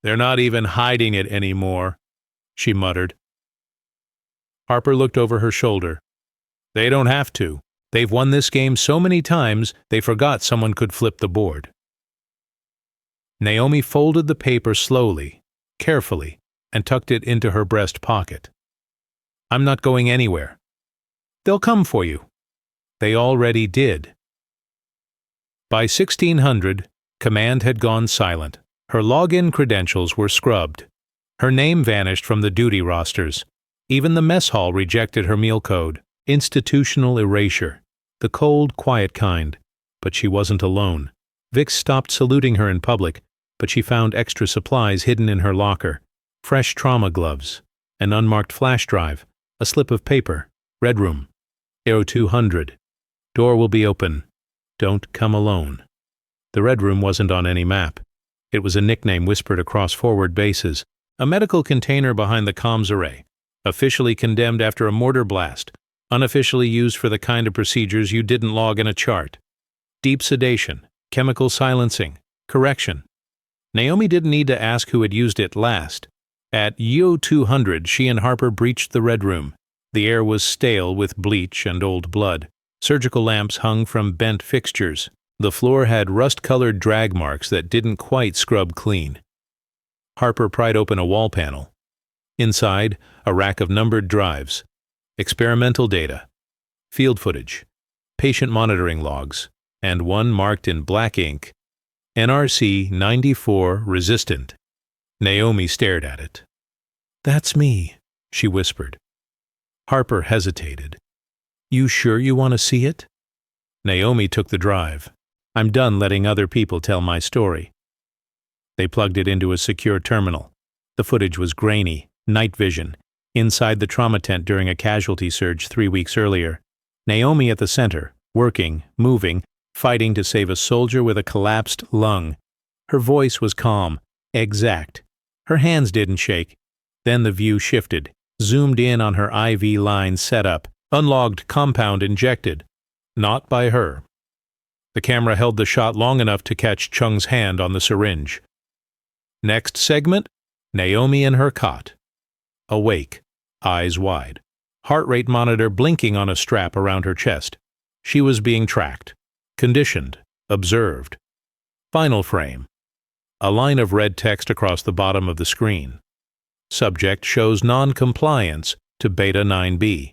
They're not even hiding it anymore, she muttered. Harper looked over her shoulder. They don't have to. They've won this game so many times they forgot someone could flip the board. Naomi folded the paper slowly, carefully, and tucked it into her breast pocket. "I'm not going anywhere. They'll come for you." They already did. By 1600, Command had gone silent. Her login credentials were scrubbed. Her name vanished from the duty rosters. Even the mess hall rejected her meal code. Institutional erasure. The cold, quiet kind. But she wasn't alone. Vix stopped saluting her in public, but she found extra supplies hidden in her locker. Fresh trauma gloves, an unmarked flash drive, a slip of paper. Red Room. Aero 200. Door will be open. Don't come alone. The Red Room wasn't on any map. It was a nickname whispered across forward bases. A medical container behind the comms array. Officially condemned after a mortar blast. Unofficially used for the kind of procedures you didn't log in a chart. Deep sedation, chemical silencing, correction. Naomi didn't need to ask who had used it last. At Aero 200, she and Harper breached the Red Room. The air was stale with bleach and old blood. Surgical lamps hung from bent fixtures. The floor had rust-colored drag marks that didn't quite scrub clean. Harper pried open a wall panel. Inside, a rack of numbered drives. Experimental data. Field footage. Patient monitoring logs. And one marked in black ink. NRC 94 resistant. Naomi stared at it. "That's me," she whispered. Harper hesitated. "You sure you want to see it?" Naomi took the drive. "I'm done letting other people tell my story." They plugged it into a secure terminal. The footage was grainy, night vision, inside the trauma tent during a casualty surge 3 weeks earlier. Naomi at the center, working, moving, fighting to save a soldier with a collapsed lung. Her voice was calm, exact. Her hands didn't shake. Then the view shifted, zoomed in on her IV line setup, unlogged compound injected. Not by her. The camera held the shot long enough to catch Chung's hand on the syringe. Next segment, Naomi in her cot. Awake, eyes wide. Heart rate monitor blinking on a strap around her chest. She was being tracked, conditioned, observed. Final frame. A line of red text across the bottom of the screen. Subject shows non-compliance to Beta 9B.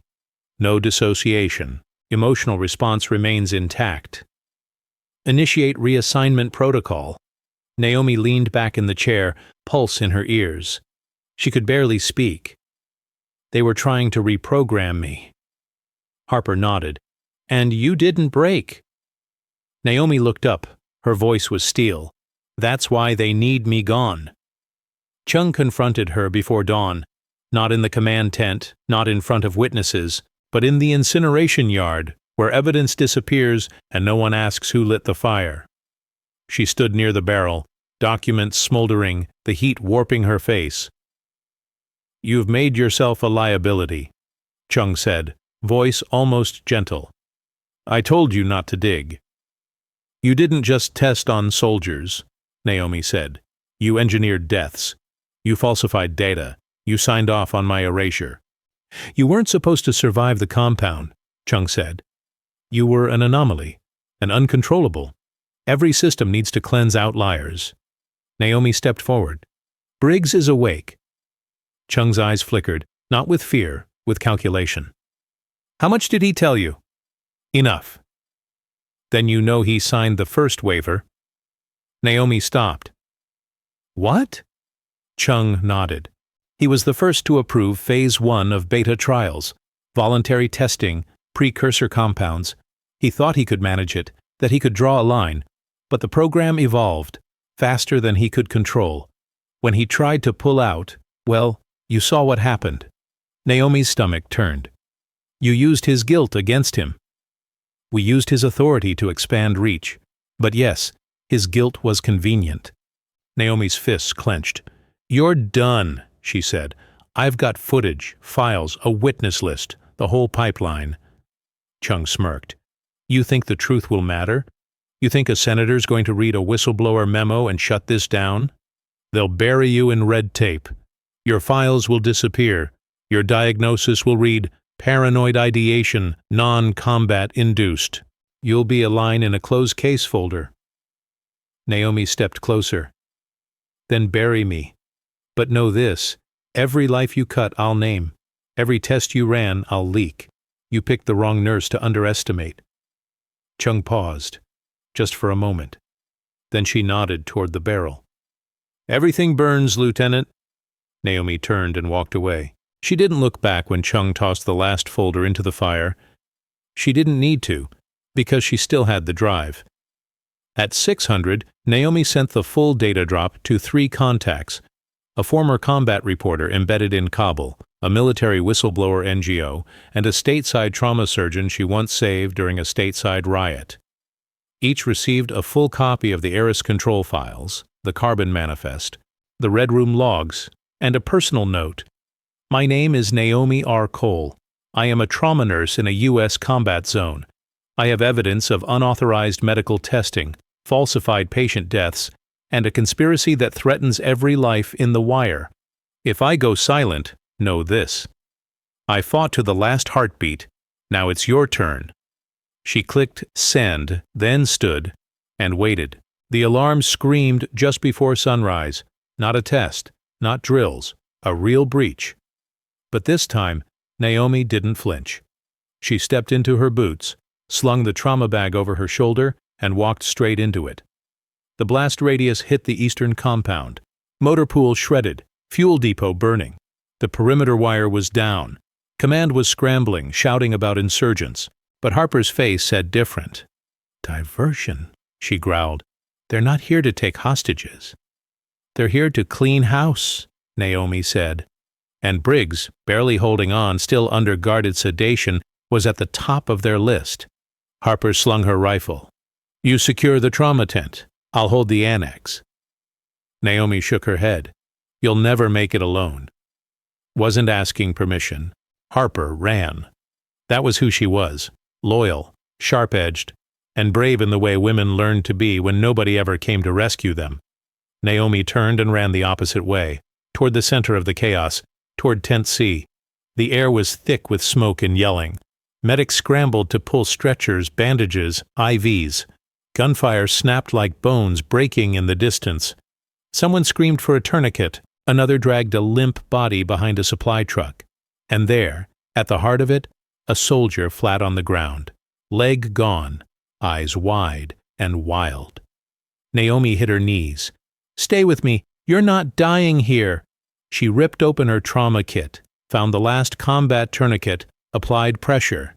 No dissociation. Emotional response remains intact. Initiate reassignment protocol. Naomi leaned back in the chair, pulse in her ears. She could barely speak. They were trying to reprogram me. Harper nodded. And you didn't break. Naomi looked up. Her voice was steel. That's why they need me gone. Chung confronted her before dawn. Not in the command tent, not in front of witnesses, but in the incineration yard, where evidence disappears and no one asks who lit the fire. She stood near the barrel, documents smoldering, the heat warping her face. "You've made yourself a liability," Chung said, voice almost gentle. "I told you not to dig." "You didn't just test on soldiers," Naomi said. "You engineered deaths. You falsified data. You signed off on my erasure." "You weren't supposed to survive the compound," Chung said. "You were an anomaly, an uncontrollable. Every system needs to cleanse outliers." Naomi stepped forward. "Briggs is awake." Chung's eyes flickered, not with fear, with calculation. "How much did he tell you?" "Enough." "Then you know he signed the first waiver." Naomi stopped. "What?" Chung nodded. He was the first to approve Phase 1 of beta trials, voluntary testing, precursor compounds. He thought he could manage it, that he could draw a line, but the program evolved, faster than he could control. When he tried to pull out, well, you saw what happened. Naomi's stomach turned. "You used his guilt against him." "We used his authority to expand reach. But yes, his guilt was convenient." Naomi's fists clenched. "You're done," she said. "I've got footage, files, a witness list, the whole pipeline." Chung smirked. "You think the truth will matter? You think a senator's going to read a whistleblower memo and shut this down? They'll bury you in red tape. Your files will disappear. Your diagnosis will read paranoid ideation, non-combat induced. You'll be a line in a closed case folder." Naomi stepped closer. then bury me. But know this, every life you cut I'll name. Every test you ran I'll leak. You picked the wrong nurse to underestimate. Chung paused, just for a moment. Then she nodded toward the barrel. Everything burns, Lieutenant. Naomi turned and walked away. She didn't look back when Chung tossed the last folder into the fire. She didn't need to, because she still had the drive. At 600, Naomi sent the full data drop to 3 contacts: a former combat reporter embedded in Kabul, a military whistleblower NGO, and a stateside trauma surgeon she once saved during a stateside riot. Each received a full copy of the Eris control files, the Carbon Manifest, the Red Room logs, and a personal note. My name is Naomi R. Cole. I am a trauma nurse in a U.S. combat zone. I have evidence of unauthorized medical testing, falsified patient deaths, and a conspiracy that threatens every life in the wire. If I go silent, know this. I fought to the last heartbeat. Now it's your turn. She clicked send, then stood, and waited. The alarm screamed just before sunrise. Not a test, not drills, a real breach. But this time, Naomi didn't flinch. She stepped into her boots, slung the trauma bag over her shoulder, and walked straight into it. The blast radius hit the eastern compound. Motor pool shredded, fuel depot burning. The perimeter wire was down. Command was scrambling, shouting about insurgents. But Harper's face said different. Diversion, she growled. They're not here to take hostages. They're here to clean house, Naomi said. And Briggs, barely holding on, still under guarded sedation, was at the top of their list. Harper slung her rifle. You secure the trauma tent. I'll hold the annex. Naomi shook her head. You'll never make it alone. Wasn't asking permission. Harper ran. That was who she was. Loyal, sharp-edged, and brave in the way women learned to be when nobody ever came to rescue them. Naomi turned and ran the opposite way, toward the center of the chaos, toward Tent C. The air was thick with smoke and yelling. Medics scrambled to pull stretchers, bandages, IVs. Gunfire snapped like bones breaking in the distance. Someone screamed for a tourniquet. Another dragged a limp body behind a supply truck. And there, at the heart of it, a soldier flat on the ground, leg gone, eyes wide and wild. Naomi hit her knees. Stay with me. You're not dying here. She ripped open her trauma kit, found the last combat tourniquet, applied pressure.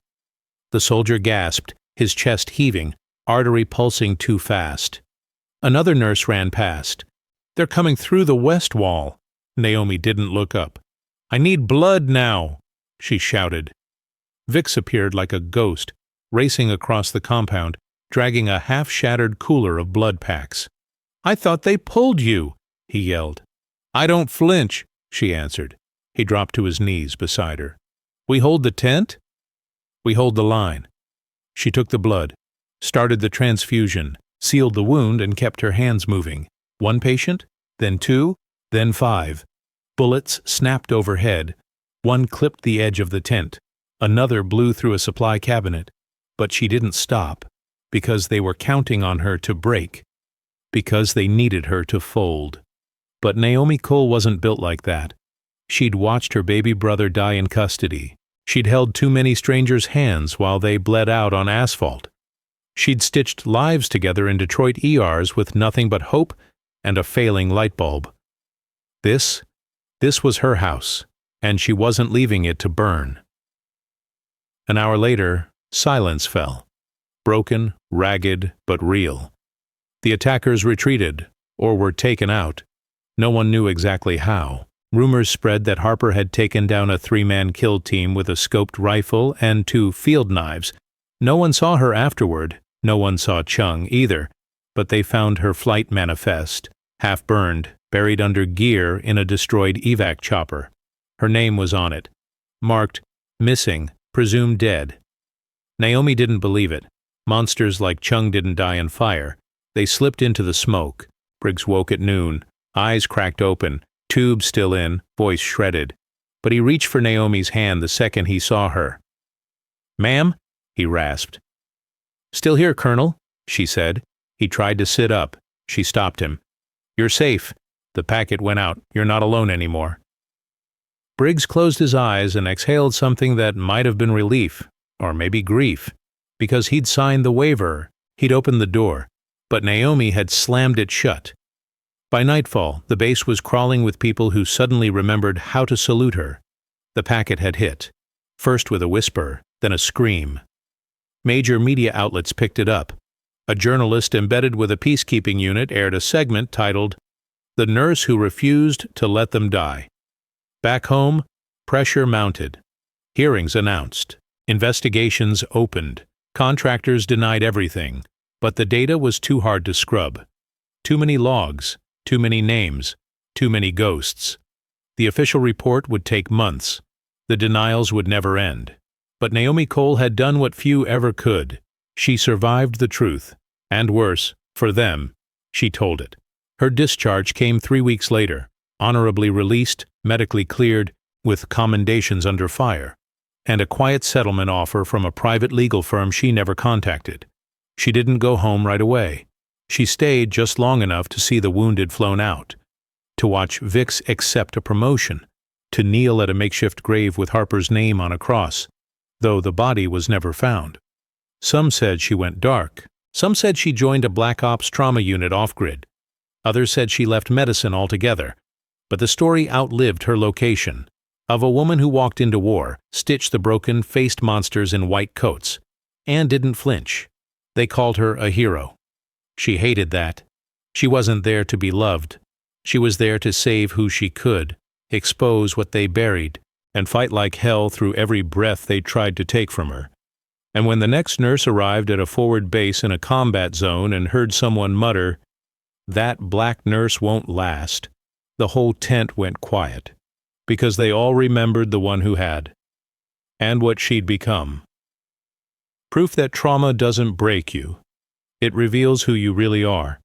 The soldier gasped, his chest heaving, artery pulsing too fast. Another nurse ran past. They're coming through the west wall. Naomi didn't look up. I need blood now, she shouted. Vix appeared like a ghost, racing across the compound, dragging a half-shattered cooler of blood packs. I thought they pulled you, he yelled. I don't flinch, she answered. He dropped to his knees beside her. We hold the tent? We hold the line. She took the blood, started the transfusion, sealed the wound, and kept her hands moving. 1 patient, then 2, then 5. Bullets snapped overhead. One clipped the edge of the tent. Another blew through a supply cabinet. But she didn't stop, because they were counting on her to break, because they needed her to fold. But Naomi Cole wasn't built like that. She'd watched her baby brother die in custody. She'd held too many strangers' hands while they bled out on asphalt. She'd stitched lives together in Detroit ERs with nothing but hope and a failing light bulb. This was her house, and she wasn't leaving it to burn. An hour later, silence fell. Broken, ragged, but real. The attackers retreated, or were taken out. No one knew exactly how. Rumors spread that Harper had taken down a 3-man kill team with a scoped rifle and 2 field knives. No one saw her afterward. No one saw Chung either. But they found her flight manifest, half burned, buried under gear in a destroyed evac chopper. Her name was on it, marked missing, presumed dead. Naomi didn't believe it. Monsters like Chung didn't die in fire. They slipped into the smoke. Briggs woke at noon, eyes cracked open, tube still in, voice shredded. But he reached for Naomi's hand the second he saw her. Ma'am? He rasped. Still here, Colonel, she said. He tried to sit up. She stopped him. You're safe. The packet went out. You're not alone anymore." Briggs closed his eyes and exhaled something that might have been relief, or maybe grief, because he'd signed the waiver, he'd opened the door, but Naomi had slammed it shut. By nightfall, the base was crawling with people who suddenly remembered how to salute her. The packet had hit, first with a whisper, then a scream. Major media outlets picked it up. A journalist embedded with a peacekeeping unit aired a segment titled, "The Nurse Who Refused to Let Them Die." Back home, pressure mounted. Hearings announced. Investigations opened. Contractors denied everything, but the data was too hard to scrub. Too many logs, too many names, too many ghosts. The official report would take months. The denials would never end. But Naomi Cole had done what few ever could. She survived the truth. And worse, for them, she told it. Her discharge came 3 weeks later, honorably released, medically cleared, with commendations under fire, and a quiet settlement offer from a private legal firm she never contacted. She didn't go home right away. She stayed just long enough to see the wounded flown out, to watch Vix accept a promotion, to kneel at a makeshift grave with Harper's name on a cross, though the body was never found. Some said she went dark. Some said she joined a Black Ops trauma unit off-grid. Others said she left medicine altogether. But the story outlived her location, of a woman who walked into war, stitched the broken-faced monsters in white coats, and didn't flinch. They called her a hero. She hated that. She wasn't there to be loved. She was there to save who she could, expose what they buried, and fight like hell through every breath they tried to take from her. And when the next nurse arrived at a forward base in a combat zone and heard someone mutter, "That black nurse won't last," the whole tent went quiet, because they all remembered the one who had, and what she'd become. Proof that trauma doesn't break you. It reveals who you really are.